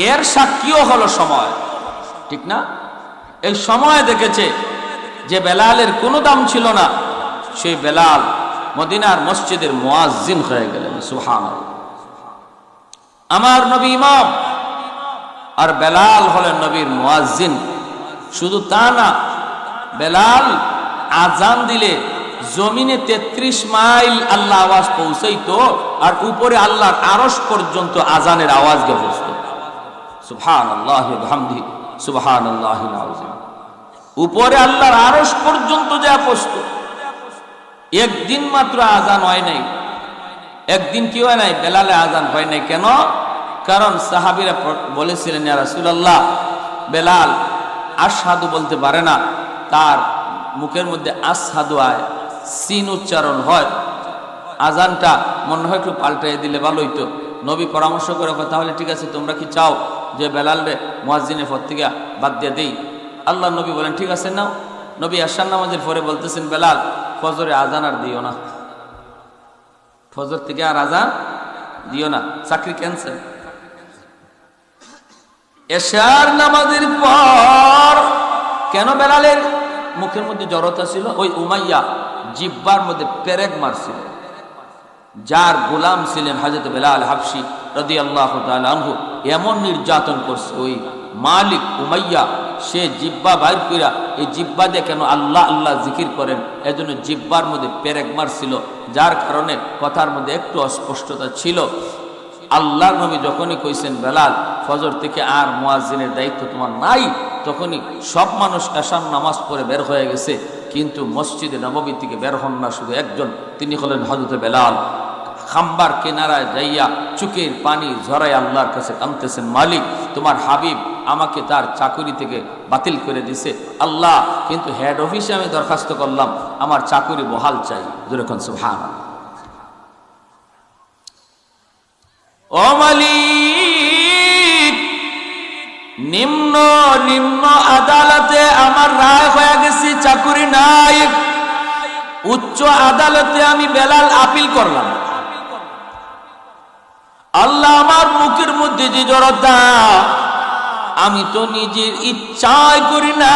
এর সাক্ষীও হলো সময়, ঠিক না? এই সময় দেখেছে যে বেলালের কোনো দাম ছিল না, সেই বেলাল মদিনার মসজিদের মুয়াজ্জিন হয়ে গেলেন। সুবহানাল্লাহ। আমার নবী ইমাম আর বেলাল হলেন নবীর মুয়াজ্জিন। শুধু তা না, বেলাল আজান দিলে জমিনে 33 মাইল আল্লাহ আওয়াজ পৌঁছাইতো, আর উপরে আল্লাহর আরশ পর্যন্ত আজানের আওয়াজ গে পৌঁছতো। সুবহানাল্লাহি ওয়া বিহামদিহি সুবহানাল্লাহিল আযীম। উপরে আল্লাহর আরশ পর্যন্ত যা পৌঁছতো। একদিন মাত্র আজান হয় নাই, একদিন কি হয় নাই, বেলালে আজান হয় নাই। কেন? কারণ সাহাবীরা বলেছিলেন, ইয়া রাসূলুল্লাহ, বেলাল আশহাদু বলতে পারে না, তার মুখের মধ্যে আশহাদু আয়, সিন উচ্চারণ হয়, আজানটা মনে হয় একটু পাল্টাই দিলে ভালো হইতো। নবী পরামর্শ করে, তাহলে ঠিক আছে, তোমরা কি চাও যে বেলালরে মুয়াজ্জিনের পদ থেকে বাদ দিয়ে দেই? আল্লাহ নবী বলেন, ঠিক আছে নাও। নবী আশার নামাজের পরে বলতেছেন, বেলাল ফজরে আজান আর দিও না, ফজর থেকে আর আজান দিও না, চাকরি ক্যান্সেল। এশার নামাজের পর কেন বেলালের মুখের মধ্যে জড়তা ছিল? ওই উমাইয়া জিব্বার মধ্যে পেরেক মারছিল, যার গোলাম ছিলেন হযরত বেলাল হাবশী রাদিয়াল্লাহু তাআলা আনহু। এমন নির্যাতন করছে ওই মালিক উমাইয়া, সে জিব্বা বাইর কইরা, এই জিব্বা দিয়ে কেন আল্লাহ আল্লাহ জিকির করেন, এজন্য জিব্বার মধ্যে পেরেক মারছিল, যার কারণে কথার মধ্যে একটু অস্পষ্টতা ছিল। আল্লাহর নবী যখনই কইছেন, বেলাল ফজর থেকে আর মুয়াজ্জিনের দায়িত্ব তোমার নাই, তখনই সব মানুষ এশার নামাজ পড়ে বের হয়ে গেছে, কিন্তু মসজিদে নববী থেকে বের হন না শুধু একজন, তিনি হলেন হযরত বেলাল। খাম্বার কিনারায় যাইয়া চোখের পানি ঝরাই আল্লাহর কাছে কাঁদতেছেন, মালিক তোমার হাবিব আমাকে তার চাকুরি থেকে বাতিল করে দিছে আল্লাহ, কিন্তু হেড অফিসে আমি দরখাস্ত করলাম, আমার চাকুরি বহাল চাই। যেরকম সুবহানাল্লাহ। ও মালিক, নিম্ন নিম্ন আদালতে আমার রায় হয়ে গেছে, চাকুরি নাই। উচ্চ আদালতে আমি বেলাল আপিল করলাম। আল্লাহ, আমার মুখের মধ্যে যে জড়তা, আমি তো নিজের ইচ্ছায় করি না,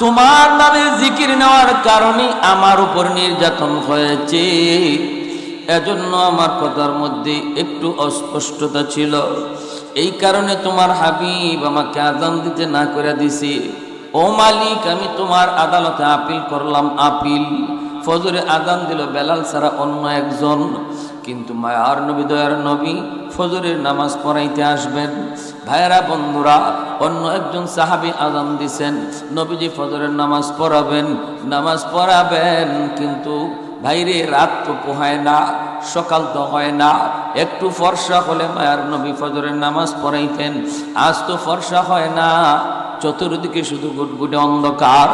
তোমার নামে জিকির নেওয়ার কারণে আমার উপর নির্যাতন হয়েছে। এজন্য আমার কথার মধ্যে একটু অস্পষ্টতা ছিল, এই কারণে তোমার হাবিব আমাকে আজান দিতে না করে দিছি। ও মালিক, আমি তোমার আদালতে আপিল করলাম। আপিল ফজরে আজান দিল বেলাল ছাড়া অন্য একজন, কিন্তু মায়ার নবী দয়ার নবী ফজরের নামাজ পড়াইতে আসবেন। ভাইয়েরা বন্ধুরা, অন্য একজন সাহাবী আজান দিছেন, নবীজি ফজরের নামাজ পড়াবেন, কিন্তু ভাইরে রাত তো পোহায় না, সকাল তো হয় না, একটু ফর্সা হলে মায়ার নবী ফজরের নামাজ পড়াইতেন। আজ তো ফর্সা হয় না, চতুর্দিকে শুধু গুটগুটে অন্ধকার।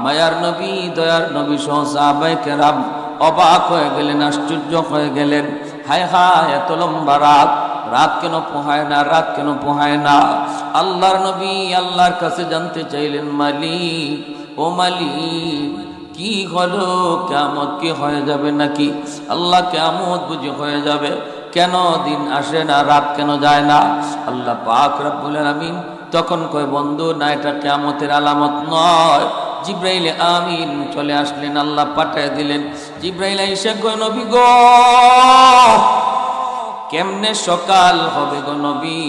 মায়ার নবী দয়ার নবী সহ সাহাবায়ে কেরাম অবাক হয়ে গেলেন, আশ্চর্য হয়ে গেলেন। হায় হায়, এত লম্বা রাত, রাত কেন পোহায় না, রাত কেন পোহায় না? আল্লাহর নবী আল্লাহর কাছে জানতে চাইলেন, মালিক, ও মালিক, কি হলো? কিয়ামত কি হয়ে যাবে নাকি? আল্লাহ, কিয়ামত বুঝি হয়ে যাবে? কেন দিন আসে না, রাত কেন যায় না? আল্লাহ পাক রব্বুল আলামিন তখন কয়, বন্ধু না, এটা কিয়ামতের আলামত নয়। জিবরাইল আমিন চলে আসলেন, আল্লাহ পাঠিয়ে দিলেন। জিবরাইল আইসা কয়, নবী গো, কেমনে সকাল হবে গো নবী?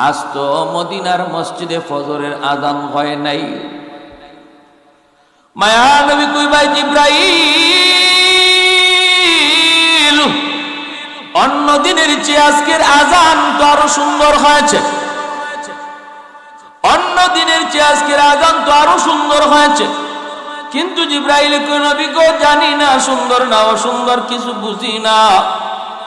আজ তো মদিনার মসজিদে ফজরের আযান হয় নাই। মায়া নবী কই, ভাই জিবরাইল, অন্য দিনের চেয়ে আজকের আযান তো আরো সুন্দর হয়েছে। অন্য দিনের চেয়ে আজকের আযান তো আরো সুন্দর হয়েছে। কিন্তু জিবরাইল কই, নবী গো, জানি না সুন্দর না অসুন্দর, কিছু বুঝি না।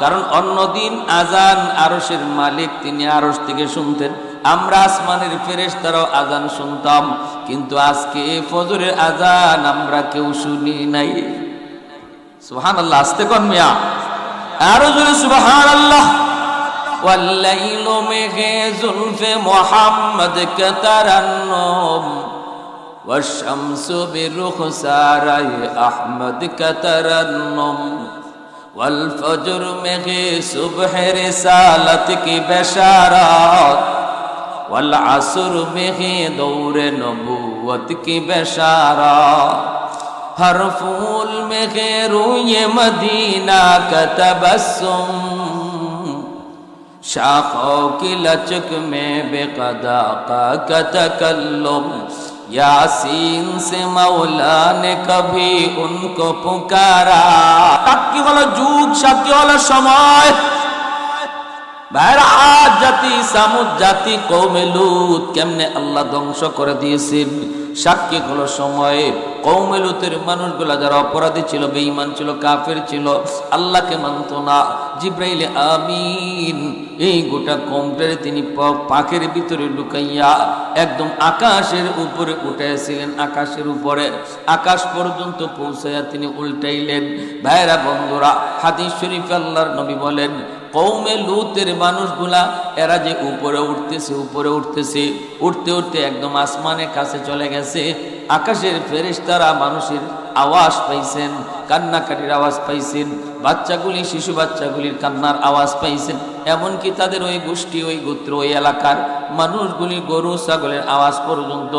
কারণ অন্যদিন আযান আরশের মালিক তিনি আরশ থেকে শুনতেন, আমরা আসমানের ফেরেশতারাও আযান শুনতাম, কিন্তু আজকে ফজরের আযান আমরা কেউ শুনি নাই। সুবহানাল্লাহ, আস্তে কোন মিয়া, আরো জোরে সুবহানাল্লাহ। ওয়াল্লাইলু মিহি যুলফে মুহাম্মদ কা তারান্নুম ওয়াশ-শামসু বিরুখসারাই আহমদ কা তারান্নুম والفجر में है सुबह रिसालत की बशारत والعصر में है दौर नबूवत की बशारत हर फूल में है रूए मदीना का तबस्सुम शाखों की लचक में बेक़दा का तकल्लुम यासीन से मौला ने कभी उनको पुकारा। সাক্ষী হলো যুগ, সাক্ষী হলো সময়। ভাইরা, আদ জাতি, সামুদ জাতি, কওমে লূত কেমনে আল্লাহ ধ্বংস করে দিয়েছেন, সাক্ষী হলো সময়। কওমে লূতের মানুষগুলা যারা অপরাধী ছিল, বেঈমান ছিল, কাফের ছিল, আল্লাহকে মানত না, জিবরাইল আমিন এই গোটা কওমটারে তিনি পাখের ভিতরে লুকাইয়া একদম আকাশের উপরে উঠাইছিলেন। আকাশের উপরে আকাশ পর্যন্ত পৌঁছাইয়া তিনি উল্টাইলেন। ভাইরা বন্ধুরা, হাদিস শরীফে আল্লাহর নবী বলেন, কওমে লূতের মানুষগুলা এরা যে উপরে উঠতেছে, উপরে উঠতেছে, উঠতে উঠতে একদম আসমানের কাছে চলে গেছে। আকাশের ফেরেশতারা মানুষের আওয়াজ পাইছেন, কান্নাকাটির আওয়াজ পাইছেন, বাচ্চাগুলি, শিশু বাচ্চাগুলির কান্নার আওয়াজ পাইছেন। এমনকি তাদের ওই গোষ্ঠী, ওই গোত্র, ওই এলাকার মানুষগুলি গরু ছাগলের আওয়াজ পর্যন্ত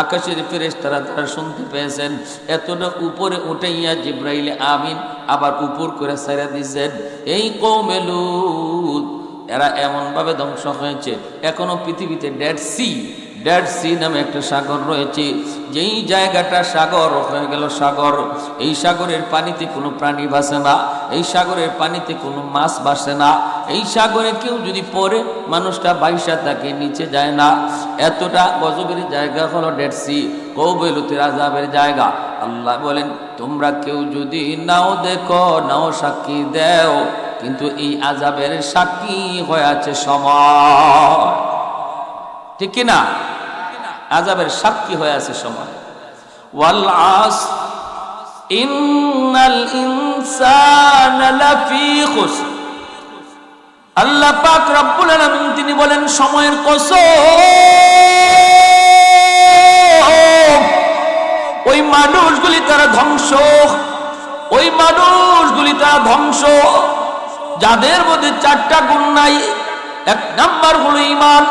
আকাশের ফেরেশতারা তারা শুনতে পেয়েছেন। এতটা উপরে উঠাইয়া জিবরাইল আমিন আবার উপর করে ছেড়ে দিয়েছেন। এই কওমে লূত এরা এমনভাবে ধ্বংস হয়েছে, এখনো পৃথিবীতে ডেড সি নামে একটা সাগর রয়েছে। যেই জায়গাটা সাগর হয়ে গেল সাগর, এই সাগরের পানিতে কোনো প্রাণী ভাসে না, এই সাগরের পানিতে কোনো মাছ ভাসে না, এই সাগরে কেউ যদি পড়ে মানুষটা বাইসা তাকে নিচে যায় না। এতটা গজবের জায়গা হলো ডেড সি, কওমে লূতের আযাবের জায়গা। আল্লাহ বলেন, তোমরা কেউ যদি নাও দেখো, নাও সাক্ষী দেও, কিন্তু এই আযাবের সাক্ষী হয়ে আছে সময়। ঠিক কিনা? আযাবের সাক্ষী হয়ে আছে সময়। ওয়াল আসর ইন্নাল ইনসানা লাফি খুসর। আল্লাহ পাক রব্বুল আলামিন তিনি বলেন, সময়ের কসম, ওই মানুষগুলি তারা ধ্বংস, ওই মানুষগুলি তারা ধ্বংস যাদের মধ্যে চারটা গুণ নাই। এক নাম্বার হলো ঈমান,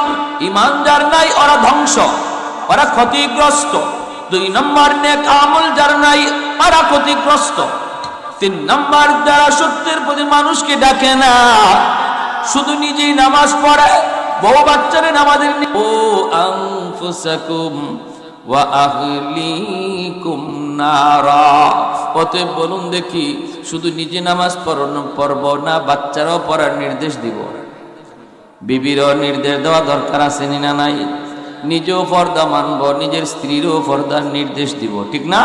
ঈমান যার নাই ওরা ধ্বংস, ওরা ক্ষতিগ্রস্ত। দুই নম্বর নেক আমল যার নাই ওরা ক্ষতিগ্রস্ত। তিন নম্বর যারা সত্যের প্রতি মানুষকে ডাকে না, শুধু নিজেই নামাজ পড়ে, বউ বাচ্চারে নামাজের ও আনফুসাকুম ওয়া আহলিকুম নারা। অতএব বলুন দেখি, শুধু নিজে নামাজ পড়ব না, বাচ্চারাও পড়ার নির্দেশ দিব, বিবিরও নির্দেশ দেওয়া দরকার আছে না নাই? নিজেও পর্দা মানব, নিজের স্ত্রীরও পর্দার নির্দেশ দিব, ঠিক না?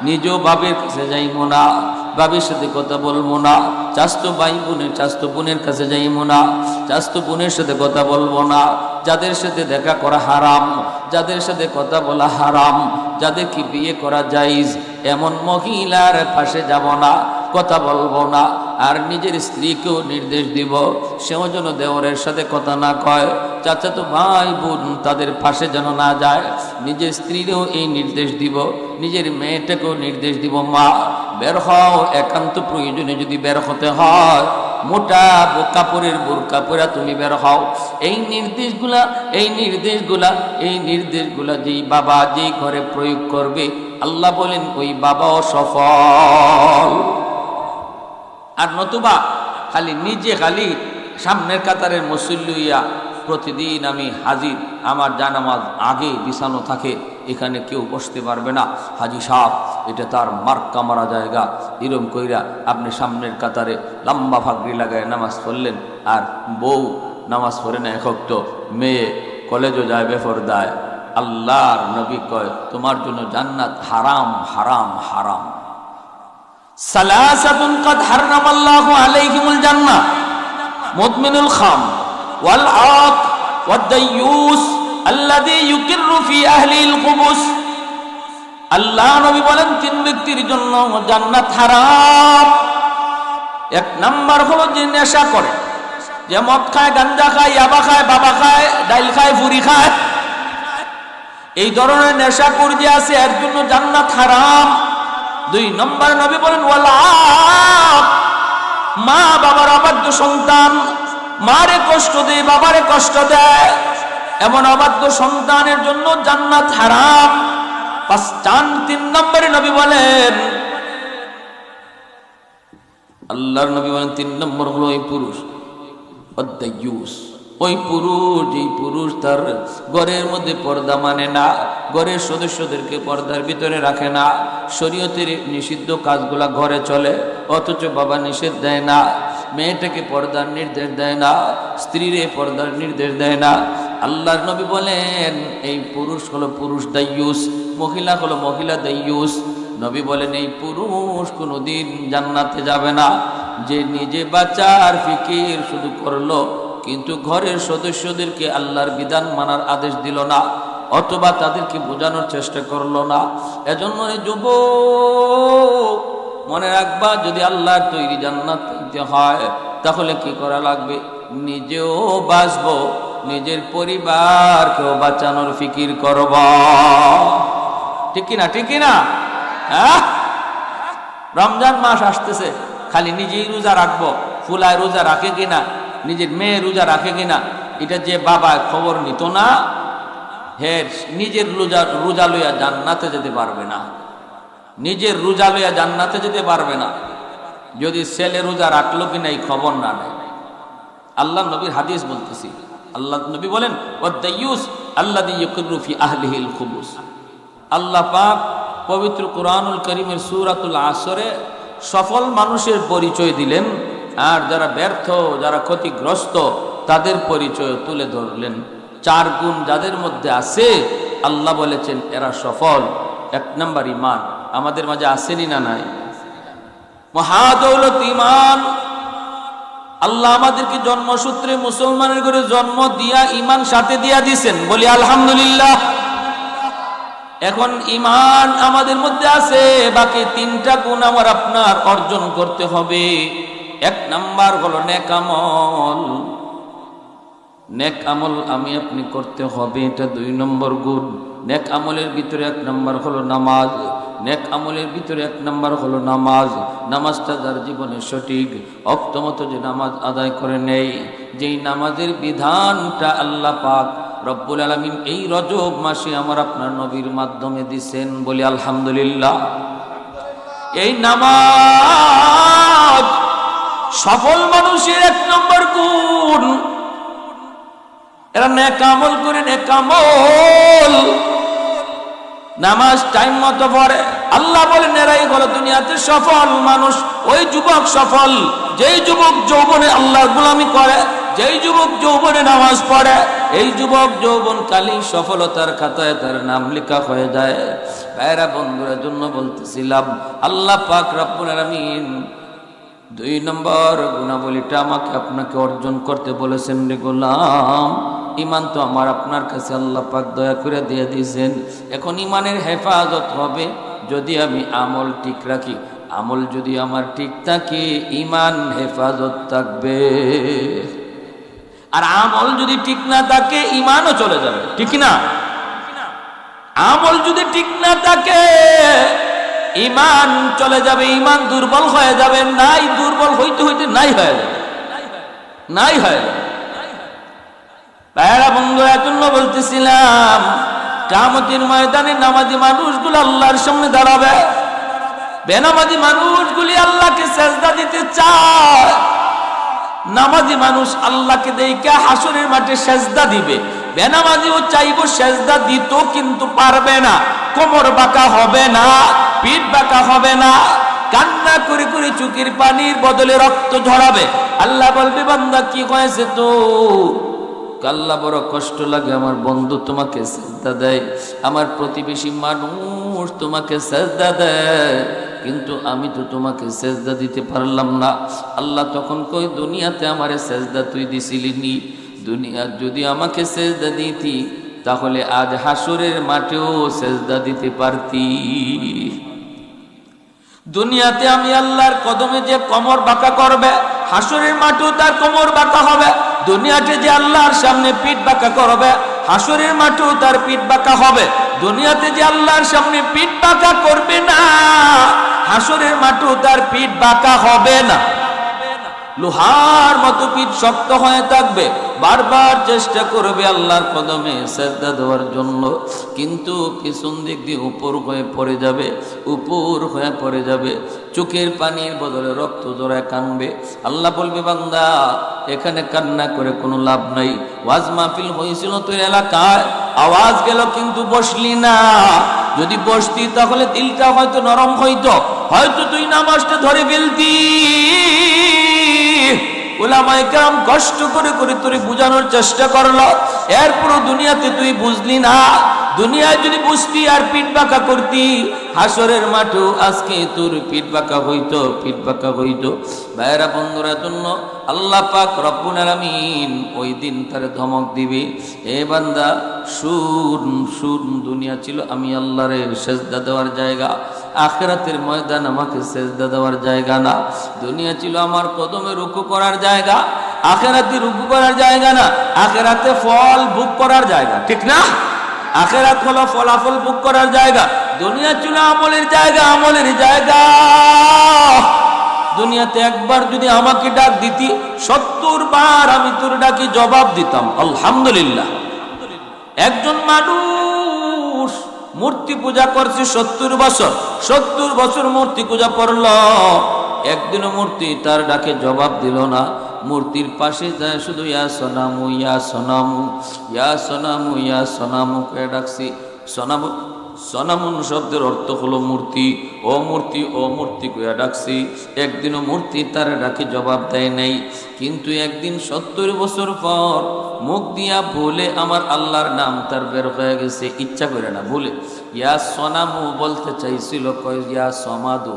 নিজেও বাবের কাছে যাইব না, বাবির সাথে কথা বলবো না, চাচতো ভাই বোনের চাচতো বোনের কাছে যাইব না, চাচতো বোনের সাথে কথা বলবো না, যাদের সাথে দেখা করা হারাম, যাদের সাথে কথা বলা হারাম, যাদেরকে বিয়ে করা জায়েজ এমন মহিলার পাশে যাব না, কথা বলবো না। আর নিজের স্ত্রীকেও নির্দেশ দিব, সেও যেন দেওরের সাথে কথা না কয়, চাচাতো ভাই বোন তাদের পাশে যেন না যায়। নিজের স্ত্রীরও এই নির্দেশ দিব, নিজের মেয়েটাকেও নির্দেশ দিব, মা বের হও, একান্ত প্রয়োজনে যদি বের হতে হয় মোটা কাপড়ের বোরকা পরে তুমি বের হও। এই নির্দেশগুলা যেই বাবা যেই ঘরে প্রয়োগ করবে, আল্লাহ বলেন ওই বাবাও সফল। আর নতুবা খালি সামনের কাতারের মুসল্লি হইয়া প্রতিদিন আমি হাজির, আমার জানামাজ আগে বিছানো থাকে, এখানে কেউ বসতে পারবে না, হাজি সাহেব এটা তার মার্কা মারা জায়গা, এরম কইরা আপনি সামনের কাতারে লম্বা ফাগড়ি লাগায় নামাজ পড়লেন, আর বউ নামাজ পড়ে না, এক তো মেয়ে কলেজও যায় বেপরদায়। আল্লাহর নবী কয় তোমার জন্য জান্নাত হারাম হারাম হারাম। সালাসাতুন কাদ হারামাল্লাহু আলাইহিমুল জান্নাহ, মুদমিনুল খাম ওয়াল আক ওয়াদ দায়ুস আল্লাযী ইউকিররু ফি আহলিল কুবুস। আল্লাহ নবী বলেন তিন ব্যক্তির জন্য জান্নাত হারাম। এক নাম্বার হলো যে নেশা করে, যে মদ খায়, গাঞ্জা খায়, ইয়াবা খায়, বাবা খায়, ডাইল খায়, ফুরি খায়, এই ধরনের নেশাখোর যে আছে এর জন্য জান্নাত হারাম। দুই নম্বর নবী বলেন ওয়াল আক, মা বাবার অবাধ্য সন্তান, মারে কষ্ট দেয়, বাবারে কষ্ট দেয়, এমন অবাধ্য সন্তানের জন্য জান্নাত হারাম। তিন নম্বরে নবী বলেন, আল্লাহর নবী বলেন তিন নম্বর হলো ওই পুরুষ অদ্দায়ুস, ওই পুরুষ যেই পুরুষ তার ঘরের মধ্যে পর্দা মানে না, ঘরের সদস্যদেরকে পর্দার ভিতরে রাখে না, শরীয়তের নিষিদ্ধ কাজগুলা ঘরে চলে অথচ বাবা নিষেধ দেয় না, মেয়েটাকে পর্দার নির্দেশ দেয় না, স্ত্রীরে পর্দার নির্দেশ দেয় না। আল্লাহর নবী বলেন এই পুরুষ হলো পুরুষ দায়ুস, মহিলা হলো মহিলা দায়ুস। নবী বলেন এই পুরুষ কোনোদিন জান্নাতে যাবে না, যে নিজে বাঁচার ফিকির শুধু করলো কিন্তু ঘরের সদস্যদেরকে আল্লাহর বিধান মানার আদেশ দিল না, অথবা তাদেরকে বোঝানোর চেষ্টা করলো না। এজন্য যুবক মনে রাখবা, যদি আল্লাহর তৈরি জান্নাত পেতে হয় তাহলে কি করা লাগবে? নিজেও বাঁচবো, নিজের পরিবারকেও বাঁচানোর ফিকির করবা। ঠিক কিনা? ঠিক কিনা? হ্যাঁ, রমজান মাস আসতেছে, খালি নিজেই রোজা রাখবো, ফুলায় রোজা রাখে কিনা, নিজের মেয়ে রোজা রাখে কিনা, এটা যে বাবা খবর নিত না, হে নিজের রোজা লইয়া জান্নাতে যেতে পারবে না, নিজের রোজা লইয়া জান্নাতে যেতে পারবে না যদি ছেলে রোজা রাখলো কিনা এই খবর না নেয়। আল্লাহ নবীর হাদিস বলতেছি, আল্লাহ নবী বলেন ওয়াদায়ুস আল্লাযী ইউকিররু ফি আহলিহিল খুবুস। আল্লাহ পাক পবিত্র কুরআনুল কারীমের সূরাতুল আসরে সফল মানুষের পরিচয় দিলেন, আর যারা ব্যর্থ, যারা ক্ষতিগ্রস্ত তাদের পরিচয় তুলে ধরলেন। চার গুণ যাদের মধ্যে আছে আল্লাহ বলেছেন এরা সফল। এক নম্বর ঈমান, আমাদের মাঝে আসেনি না নাই? মহাদৌলত ঈমান। আল্লাহ আমাদেরকে জন্মসূত্রে মুসলমানের ঘরে জন্ম দিয়া ঈমান সাথে দিয়া দিয়েছেন, বলি আলহামদুলিল্লাহ। এখন ঈমান আমাদের মধ্যে আছে, বাকি তিনটা গুণ আমার আপনার অর্জন করতে হবে। এক নাম্বার হলো নেক আমল। নেক আমল আমি আপনি করতে হবে, এটা দুই নম্বর গুণ। নেক আমলের ভিতরে এক নম্বর হলো নামাজ। নেক আমলের ভিতরে এক নম্বর হলো নামাজ। নামাজটা যার জীবনে সঠিক অক্তমত যে নামাজ আদায় করে নেই, যেই নামাজের বিধানটা আল্লাহ পাক রব্বুল আলামিন এই রজব মাসে আমার আপনার নবীর মাধ্যমে দিছেন, বলি আলহামদুলিল্লাহ। এই নামাজ সফল মানুষের এক নম্বর গুণ। এরা নেক আমল করে, নেক আমল নামাজ টাইম মতো পড়ে। আল্লাহ বলেন এরাই হলো দুনিয়াতে সফল মানুষ। ওই যুবক সফল যেই যুবক যৌবনে আল্লাহর গোলামি করে, যেই যুবক যৌবনে নামাজ পড়ে, এই যুবক যৌবন কালেই সফলতার খাতায় তার নাম লেখা হয়ে যায়। ভাইরা বন্ধুরা জন্য বলতেছিলাম, আল্লাহ পাক রব্বুল আলামিন দুই নম্বর গুণাবলীটা আমাকে আপনাকে অর্জন করতে বলেছেন। রে গোলাম, ঈমান তো আমার আপনার কাছে আল্লাহ পাক দয়া করে দিয়ে দিয়েছেন। এখন ঈমানের হেফাজত হবে যদি আমি আমল ঠিক রাখি। আমল যদি আমার ঠিক থাকে, ঈমান হেফাজত থাকবে। আর আমল যদি ঠিক না থাকে, ঈমানও চলে যাবে। ঠিক না? আমল যদি ঠিক না থাকে, ঈমান চলে যাবে, ঈমান দুর্বল হয়ে যাবে, নাই দুর্বল হইতে হইতে নাই হয়ে যাবে। নাই হয়। ভাইরা বন্ধুরা, এজন্য বলতেছিলাম কিয়ামতের ময়দানে নামাজি মানুষগুলো আল্লাহর সামনে দাঁড়াবে। বেনামাজি মানুষগুলি আল্লাহকে সেজদা দিতে চায়, নামাজি মানুষ আল্লাহকে দেখে হাসরের মাঠে সেজদা দিবে। বেনামাজিও চাইবো সেজদা দিত, কিন্তু পারবে না। কোমর বাঁকা হবে না, পিঠ বাঁকা হবে না, কান্না করে করে চোখের পানির বদলে রক্ত ঝরাবে। আল্লাহ বলবে, বান্দা কি হয়েছে তো? আল্লাহ বড় কষ্ট লাগে, আমার বন্ধু তোমাকে সেজদা দেয়, আমার প্রতিবেশী মানুষ তোমাকে সেজদা দেয়, কিন্তু আমি তো তোমাকে সেজদা দিতে পারলাম না। আল্লাহ তখন কই, দুনিয়াতে আমারে সেজদা তুই দিছিলি নি? দুনিয়া যদি আমাকে সেজদা দিতি তাহলে আজ হাসরের মাঠেও সেজদা দিতে পারতি। দুনিয়াতে আমি আল্লাহর কদমে যে কোমর বাঁকা করবে, হাসরের মাঠেও তার কোমর বাঁকা হবে। দুনিয়াতে যে আল্লাহর সামনে পিঠ বাঁকা করবে, হাসরের মাঠেও তার পিঠ বাঁকা হবে। দুনিয়াতে যে আল্লাহর সামনে পিঠ বাঁকা করবে না, হাসরের মাঠেও তার পিঠ বাঁকা হবে না। লোহার মতো পিঠ শক্ত হয়ে থাকবে, বারবার চেষ্টা করবে আল্লাহর কদমে সেজদা দেওয়ার জন্য, কিন্তু পিছন দিক দিয়ে উপর হয়ে পড়ে যাবে, উপর হয়ে পড়ে যাবে, চোখের পানির বদলে রক্ত জোড়ায় কানবে। আল্লাহ বলবে, বান্দা এখানে কান্না করে কোনো লাভ নাই। ওয়াজ মাহফিল হয়েছিল তোর এলাকায়, আওয়াজ গেল কিন্তু বসলি না। যদি বসতি তাহলে দিলটা হয়তো নরম হইতো, হয়তো তুই নামাজটা ধরে ফেলতি। উলামায়ে কেরাম কষ্ট করে করে তোরে বুঝানোর চেষ্টা করলো, এরপরও দুনিয়াতে তুই বুঝলি না। দুনিয়ায় যদি বুঝতি আর পিঠ বাঁকা করতি, হাসরের মাঠেও আজকে তোর পিঠ বাঁকা হইতো, পিঠ বাঁকা হইতো। ভাইরা বন্ধুরা, জন্য আল্লাহ পাক রব্বুল আলামিন ওই দিন তার ধমক দিবে, এ বান্দা শুন শুন, দুনিয়া ছিল আমি আল্লাহরে সেজদা দেওয়ার জায়গা, আখিরাতের ময়দান আমাকে সেজদা দেওয়ার জায়গা না। দুনিয়া ছিল আমার কদমে রুকু করার জায়গা, আখিরাতে রুকু করার জায়গা না, আখিরাতে ফল ভোগ করার জায়গা, ঠিক না? আখিরাত হলো ফলাফল ভোগ করার জায়গা। দুনিয়া ছিল আমলের জায়গা, আমলের জায়গা। দুনিয়াতে একবার যদি আমাকে ডাক দিতি, 70 বার আমি তোর ডাকি জবাব দিতাম আলহামদুলিল্লাহ। একজন মানুষ মূর্তি পূজা করছে 70 বছর, 70 বছর মূর্তি পূজা করলো, একদিনও মূর্তি তার ডাকে জবাব দিল না। মূর্তির পাশে যায় শুধু ইয়া সোনামু, ইয়া সোনামু, ইয়া সোনামু, ইয়া সোনামু কে ডাকছি। সোনামু, সনামুন শব্দের অর্থ হলো মূর্তি। ও মূর্তি, ও মূর্তি কইয়া ডাকছি। একদিনও মূর্তি তার ডাকে জবাব দেয় নাই। কিন্তু একদিন 70 বছর পর মুখ দিয়া ভুলে আমার আল্লাহর নাম তার বের হয়ে গেছে, ইচ্ছা করে না, ভুলে। ইয়া সোনামু বলতে চাইছিল, কয় ইয়া সমাদু।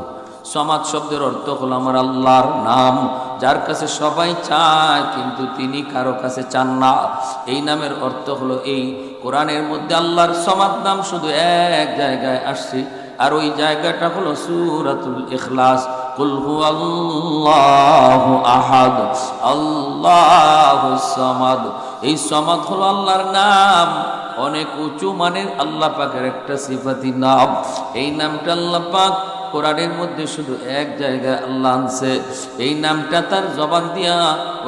সমাদ শব্দের অর্থ হলো আমার আল্লাহর নাম, যার কাছে সবাই চায় কিন্তু তিনি কারো কাছে চান না। এই নামের অর্থ হলো এই। কোরআনের মধ্যে আল্লাহর সমাদ নাম শুধু এক জায়গায় আসছে, আর ওই জায়গাটা হলো সূরাতুল ইখলাস। কুল হুয়াল্লাহু আহাদ আল্লাহুস সামাদ। এই সমাদ হলো আল্লাহর নাম, অনেক উঁচু মানের আল্লাহ পাকের একটা সিফাতি নাম। এই নামটা আল্লাহ পাক কোরআনের মধ্যে শুধু এক জায়গায় আল্লাহ আনছে। এই নামটা তার জবান দিয়া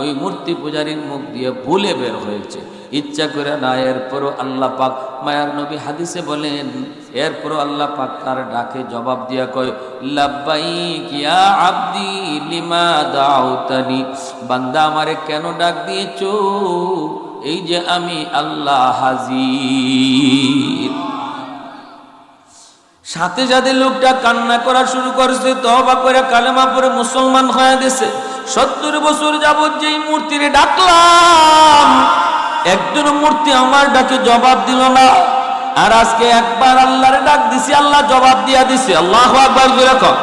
ওই মূর্তি পূজারীর মুখ দিয়ে ভুলে বের হয়েছে, ইচ্ছা করে না। এরপরও আল্লাহ পাক, মায়ার নবী হাদিসে বলেন, এরপরও আল্লাহ পাক তার ডাকে জবাব দিয়া কয়, লাব্বাইক ইয়া আবদি লিমা দাউতানি। বান্দা আমারে কেন ডাক দিয়েছো? এই যে আমি আল্লাহ হাজির। সাথে সাথে লোকটা কান্না করা শুরু করছে, তওবা করে কালেমা পড়ে মুসলমান হয়ে গেছে। 70 বছর যাবত যেই মূর্তিরে ডাকলাম, একজন মূর্তি আমার ডাকে জবাব দিল না। আর আজকে একবার আল্লাহরে ডাক দিছি, আল্লাহ জবাব দিয়া দিছে। আল্লাহু আকবার জোরে কর।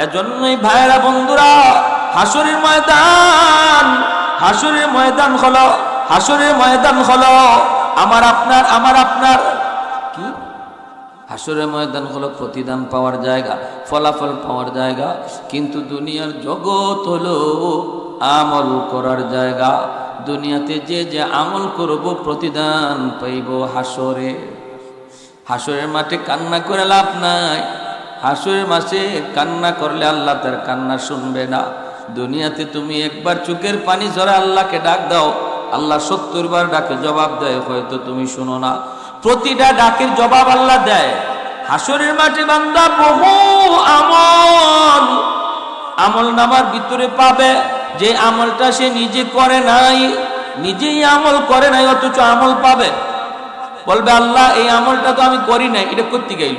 এজন্যই ভাইরা বন্ধুরা, হাসরের ময়দান, হাসরের ময়দান হলো, হাসরের ময়দান হলো আমার আপনার কি? হাসরের ময়দান হলো প্রতিদান পাওয়ার জায়গা, ফলাফল পাওয়ার জায়গা। কিন্তু দুনিয়ার জগৎ হলো আমল করার জায়গা। দুনিয়াতে যে যে আমল করব প্রতিদান পাইব হাসরে। হাসরের মাঠে কান্না করে লাভ নাই। হাসরের মাঠে কান্না করলে আল্লাহ তার কান্না শুনবে না। দুনিয়াতে তুমি একবার চোখের পানি ঝরে আল্লাহকে ডাক দাও, আল্লাহ 70 বার ডাকে জবাব দেয়, হয়তো তুমি শুনো না। প্রতিটা ডাকের জবাব আল্লাহ দেয়। হাসরের মাঠে বান্দা বহু আমল নামার ভিতরে পাবে, যে আমলটা সে নিজে করে নাই, নিজেই আমল করে নাই, অথচ আমল পাবে। বলবে আল্লাহ এই আমলটা তো আমি করি নাই, এটা করতে গেল।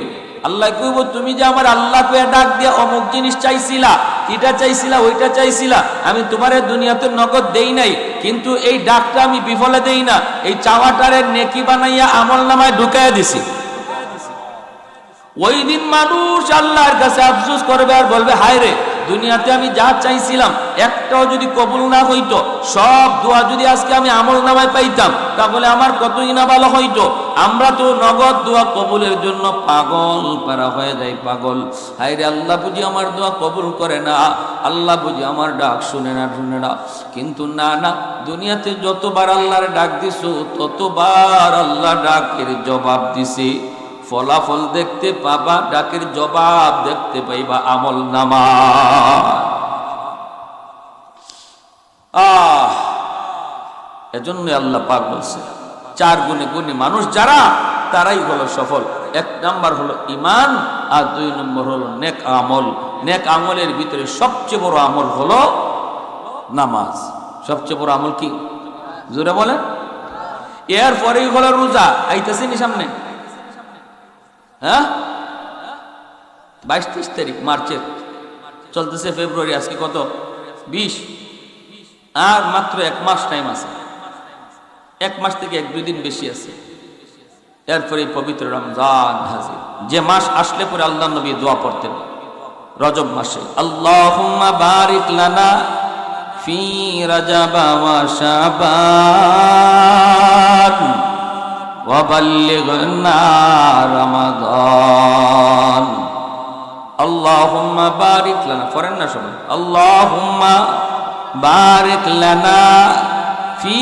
আল্লাহ কইব তুমি যে আমার আল্লাহ কয়ে ডাক দিয়া অমুক জিনিস চাইছিলা, এটা চাইছিলা, ওইটা চাইছিলা, আমি তোমারে দুনিয়াতে নগদ দেই নাই, কিন্তু এই ডাকটা আমি বিফলে দেই না, এই চাওয়াটারে নেকি বানাইয়া আমল নামায় ঢুকাইয়া দিছি। ওই দিন মানুষ আল্লাহর কাছে আফসোস করবে আর বলবে, হায় রে, দুনিয়াতে আমি যা চাইছিলাম একটাও যদি কবুল না হইতো, সব দোয়া যদি আজকে আমি আমল নামায় পাইতাম, তাহলে আমার কতই না ভালো হইতো। আমরা তো নগদ দোয়া কবুলের জন্য পাগল পারা হয়ে যাই, পাগল। হায় রে, আল্লাহ বুঝি আমার দোয়া কবুল করে না, আল্লাহ বুঝি আমার ডাক শুনে না। কিন্তু না, দুনিয়াতে যতবার আল্লাহর ডাক দিছো ততবার আল্লাহ ডাকের জবাব দিছে। ফলাফল দেখতে পাবা, ডাকের জবাব দেখতে পাইবা আমল নামা। এজন্য আল্লাহ পাক বলছে 4 গুণে মানুষ যারা, তারাই হলো সফল। 1 নাম্বার হলো ঈমান, আর 2 নম্বর হলো নেক আমল। নেক আমলের ভিতরে সবচেয়ে বড় আমল হলো নামাজ। সবচেয়ে বড় আমল কি? জোরে বলেন। এরপরেই হলো রোজা। আইতেছে নি সামনে? হ্যাঁ, 22-23 তারিখ মার্চের, চলতেছে ফেব্রুয়ারি, আজকে কত? 20। আর মাত্র 1 মাস টাইম আছে, 1 মাস থেকে 1-2 দিন বেশি আছে। এরপরে পবিত্র রমজান হাজির, যে মাস আসলে পরে আল্লাহ নবী দোয়া পড়তেন রজব মাসে, আল্লাহুম্মা বারিক লানা ফি রজব ওয়া শাবান ওয়া বাল্লিগনা রমাদান। আল্লাহুম্মা বারিক লানা, পড়েন না সবাই, আল্লাহুম্মা বারিক লানা ফি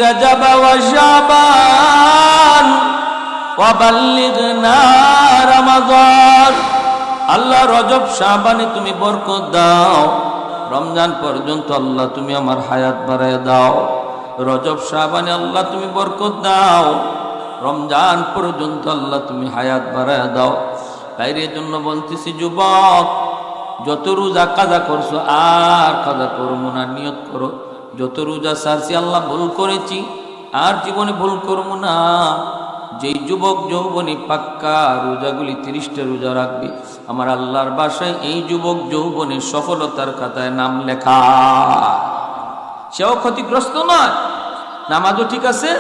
রজব ওয়া শাবান ওয়া বাল্লিগনা রমাদান। আল্লাহ রজব শাবানে তুমি বরকত দাও, রমজান পর্যন্ত আল্লাহ তুমি আমার হায়াত বাড়ায় দাও। রজব শাবানে আল্লাহ তুমি বরকত দাও, রমজান পর্যন্ত আল্লাহ তুমি হায়াত বাড়ায় দাও। বাইরের জন্য বলতেছি, যুবক, যত রোজা কাজা করছো আর কাজা করবো না, নিয়ত করো। যত রোজা সারছি আল্লাহ ভুল করেছি, আর জীবনে ভুল করবো না। যেই যুবক যৌবনী পাক্কা রোজাগুলি 30টা রোজা রাখবে, আমার আল্লাহর বাসায় এই যুবক যৌবনের সফলতার খাতায় নাম লেখা। সেও ক্ষতিগ্রস্ত নয়, নামাজও ঠিক আছে,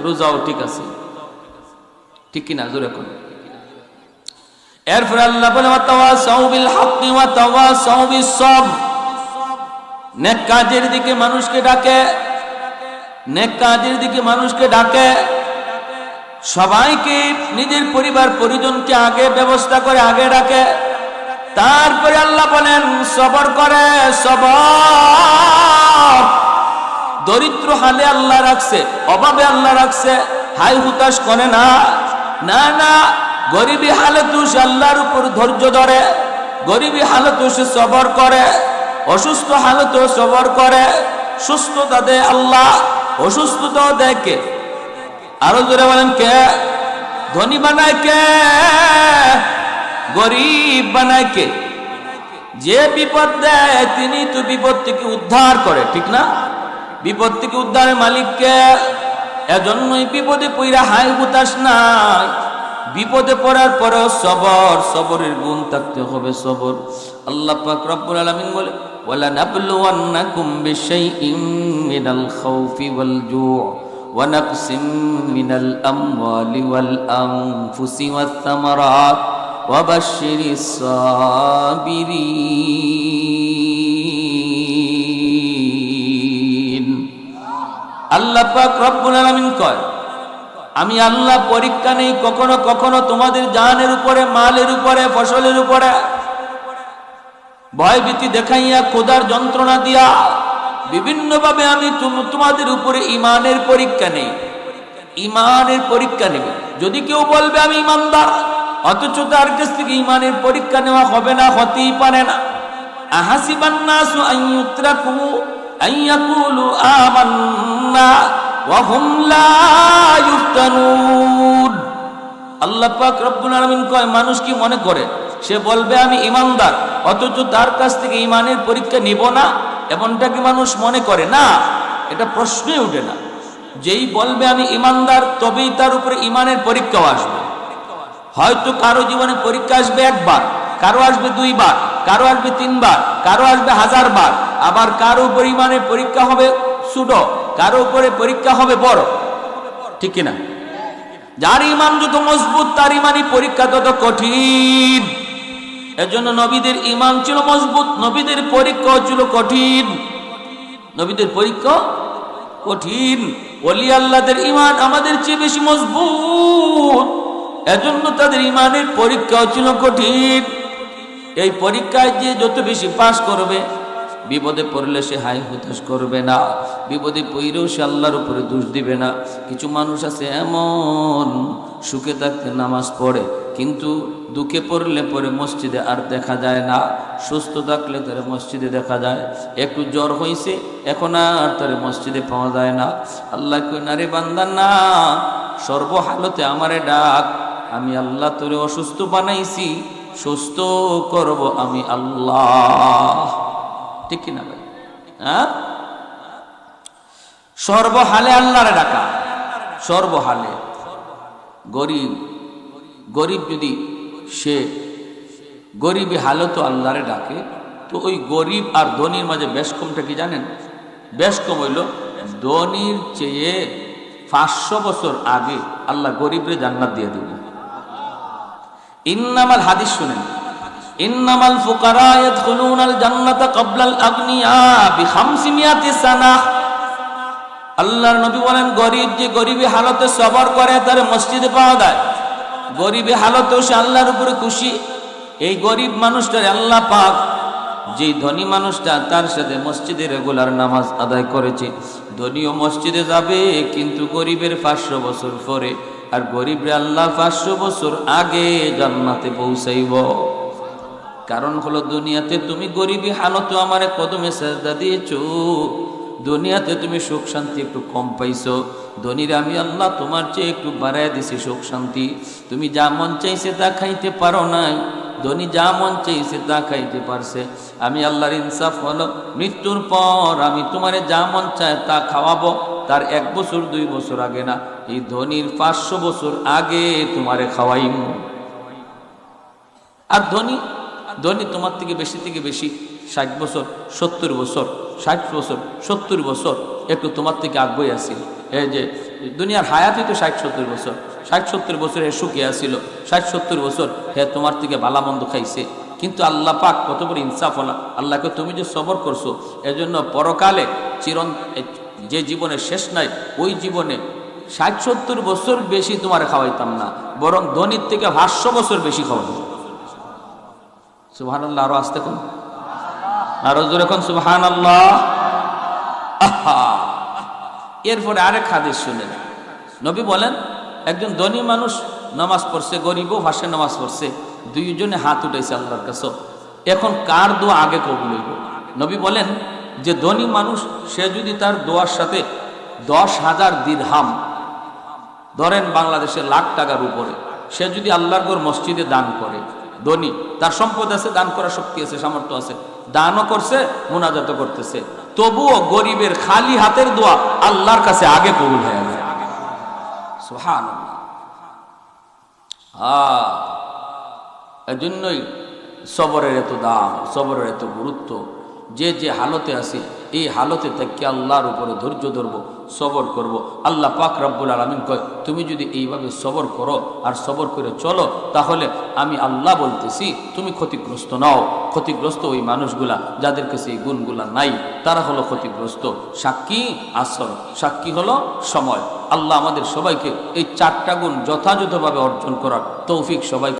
রোজাও ঠিক আছে, ঠিক কিনা? জোরে কোন। এরপরে আল্লাহ বলে, ওয়াতাওয়াসাউ বিল হাক্কি ওয়াতাওয়াসাউ বিস সাবর। নেক কাজের দিকে মানুষকে ডাকে, নেক কাজের দিকে মানুষকে ডাকে, সবাইকে, নিজের পরিবার পরিজনকে আগে ব্যবস্থা করে আগে ডাকে। তারপরে আল্লাহ বলেন সবর করে, সবর। দরিদ্র হালে আল্লাহ রাখছে, অভাবে আল্লাহ রাখছে, হাই হুতাশ করে না, না না। গরিবী হালতে সে আল্লাহর উপর ধৈর্য ধরে, গরিবী হালতে সে সবর করে, অসুস্থ হালতেও সবর করে। সুস্থতা দেয় আল্লাহ, অসুস্থতাও দেয় কে? আরো জোরে বলেন, কে? ধনী বানায় কে? গরিব বানায় কে? যে বিপদ দেয় তিনি তো বিপদ থেকে উদ্ধার করে, ঠিক না? বিপদ থেকে উদ্ধারের মালিক কে? এজন্যই বিপদে পইরা হাই হুতাশ নাই, বিপদে পড়ার পরেও সবর, সবরের গুণ থাকতে হবে, সবর। আল্লাহ পাক রব্বুল আলামিন বলে, ওয়ালা নাবলুওয়ান্নাকুম বিশাইইম মিনাল খাউফি ওয়াল জু' ওয়া নাকসিম মিনাল আমওয়ালি ওয়াল আনফুসি ওয়াত থামারাত ওয়া বাশশিরিস সাবিরিন। আল্লাহ পাক রব্বুল আলামিন কয়, আমি আল্লাহ পরীক্ষা নেই কখনো কখনো তোমাদের জানের উপরে, মালের উপরে, ফসলের উপরে, ভয়ভীতি দেখাইয়া, ক্ষুধার যন্ত্রণা দিয়া, বিভিন্ন ভাবে আমি তোমাদের উপরে ইমানের পরীক্ষা নেই, ইমানের পরীক্ষা নেব। যদি কেউ বলবে আমি ইমানদার, অথচ তার কাছ থেকে ইমানের পরীক্ষা নেওয়া হবে না, হতেই পারে না। আহাসিবান নাসু আন ইউতরাকু আন ইয়াকুলু আমান্না ওয়া হুম লা ইফতানুন। আল্লাহ পাক রব্বুল আলামিন কয়, মানুষ কি মনে করে সে বলবে আমি ঈমানদার, অথচ তার কাছ থেকে ঈমানের পরীক্ষা নিব না? এমনটা কি মানুষ মনে করে? না, এটা প্রশ্নই ওঠে না। যেই বলবে আমি ঈমানদার, তবেই তার উপরে ঈমানের পরীক্ষাও আসবে। হয়তো কারো জীবনে পরীক্ষা আসবে একবার, কারো আসবে দুইবার, কারো আসবে তিনবার, কারো আসবে 1000 বার। আবার কারো উপর ঈমানের পরীক্ষা হবে ছোট, কারো উপরে পরীক্ষা হবে বড়, ঠিক কিনা? যার ঈমান যত মজবুত তার ঈমানি পরীক্ষা তত কঠিন। এজন্য নবীদের ঈমান ছিল মজবুত, নবীদের পরীক্ষা ছিল কঠিন, নবীদের পরীক্ষা কঠিন। ওলি আল্লাহদের ঈমান আমাদের চেয়ে বেশি মজবুত, এজন্য তাদের ঈমানের পরীক্ষাও ছিল কঠিন। এই পরীক্ষায় যে যত বেশি পাস করবে, বিপদে পড়লে সে হাই হতাশ করবে না, বিপদে পড়লেও সে আল্লাহর উপরে দোষ দিবে না। কিছু মানুষ আছে এমন, সুখে থাকতে নামাজ পড়ে, কিন্তু দুঃখে পড়লে পরে মসজিদে আর দেখা যায় না, সুস্থ থাকলে তারা মসজিদে দেখা যায়। একটু জ্বর হয়েছে, এখন আর তারা মসজিদে পাওয়া যায় না। আল্লাহ কই, না রে বান্দা না, সর্বহালতে আমারে ডাক, আমি আল্লাহ তোরে অসুস্থ বানাইছি, সুস্থ করব আমি আল্লাহ। ঠিক কিনা ভাই? হ্যাঁ, সর্বহালে আল্লাহরে ডাকা, সর্বহালে। গরিব গরিব যদি সে গরিবী হালত আল্লাহরে ডাকে, তো ওই গরিব আর ধনীর মাঝে বেশ কমটা কি জানেন? বেশ কম হইল, ধনীর চেয়ে 500 বছর আগে আল্লাহ গরিবরে জান্নাত দিয়ে দেবে। ইন্নামাল, হাদিস শুনেন, ইন্নামাল ফুকারা ইয়াদখুলুনাল জান্নাতা ক্বাবলাল আগনিয়া বি500 সানাহ। আল্লাহর নবী বলেন, গরিব যে গরিবী হালতে সবর করে তার মসজিদে পাওয়া যায়। গরিবী হালতেও সে আল্লাহর উপরে খুশি। এই গরিব মানুষটার আল্লাহ পাক, যে ধনী মানুষটা তার সাথে মসজিদে রেগুলার নামাজ আদায় করেছে, ধনীও মসজিদে যাবে, কিন্তু গরিবের 500 বছর পরে, আর গরিবরে আল্লাহ 500 বছর আগে জান্নাতে পৌঁছাইব। কারণ হলো, দুনিয়াতে তুমি গরিবী হালতে আমারে কদমে সেজদা দিয়েছো, দুনিয়াতে তুমি সুখ শান্তি একটু কম পাইছো, ধনীরা আমি আল্লাহ তোমার চেয়ে একটু বাড়ায় দিছি সুখ শান্তি। তুমি যা মন চাইছে তা খাইতে পারো নাই, ধনী যা মন চাইছে তা খাইতে পারছে। আমি আল্লাহর ইনসাফ হলো, মৃত্যুর পর আমি তোমারে যা মন চায় তা খাওয়াবো, তার 1 বছর 2 বছর আগে না, এই ধনীর 500 বছর আগে তোমারে খাওয়াইম। আর ধনী তোমার থেকে বেশি 60 বছর 70 বছর 60 বছর 70 বছর একটু তোমার থেকে আগ্রহী আসিল। এই যে দুনিয়ার হায়াতই তো 60-70 বছর, 60-70 বছর এ সুখে আসিল, 60-70 বছর হে তোমার থেকে ভালা মন্দ খাইছে। কিন্তু আল্লাহ পাক কত বড় ইনসাফ হলা, আল্লাহকে তুমি যে সবর করছো, এজন্য পরকালে যে জীবনে শেষ নাই, ওই জীবনে 60-70 বছর বেশি তোমার খাওয়াইতাম না, বরং ধনীর থেকে 500 বছর বেশি খাওয়াবো। সুবহানাল্লাহ, আরো আসতে কোন, আরো জোরে কোন সুবহানাল্লাহ। এরপরে আরেক হাদিস শুনেন, নবী বলেন, একজন ধনী মানুষ নামাজ পড়ছে, গরিবও ভাষে নামাজ পড়ছে, দুইজনে হাত উঠাইছে আল্লাহর কাছে। এখন কার দোয়া আগে কবুল হইব? নবী বলেন যে ধনী মানুষ সে যদি তার দোয়ার সাথে 10,000 দিরহাম, ধরেন বাংলাদেশের লাখ টাকার উপরে, সে যদি আল্লাহর ঘর মসজিদে দান করে, ধনী তার সম্পদ আছে, দান করার শক্তি আছে, সামর্থ্য আছে, দানও করছে, মুনাজাতও করতেছে, তবুও গরিবের খালি হাতের দোয়া আল্লাহর কাছে আগে কবুল হয়ে যায়। সুবহানাল্লাহ। এজন্যই সবরের এত দাম, সবরের এত গুরুত্ব। যে যে হালতে আছে, এই হালতে থেকে আল্লাহর উপরে ধৈর্য ধরবো, সবর করব। আল্লাহ পাক রব্বুল আলামিন কয়, তুমি যদি এইভাবে সবর করো আর সবর করে চলো, তাহলে আমি আল্লাহ বলতেছি তুমি ক্ষতিগ্রস্ত নাও। ক্ষতিগ্রস্ত ওই মানুষগুলা যাদের কাছে এই গুণগুলা নাই, তারা হলো ক্ষতিগ্রস্ত। সাক্ষী আসর, সাক্ষী হলো সময়। আল্লাহ আমাদের সবাইকে এই 4টা গুণ যথাযথভাবে অর্জন করার তৌফিক সবাই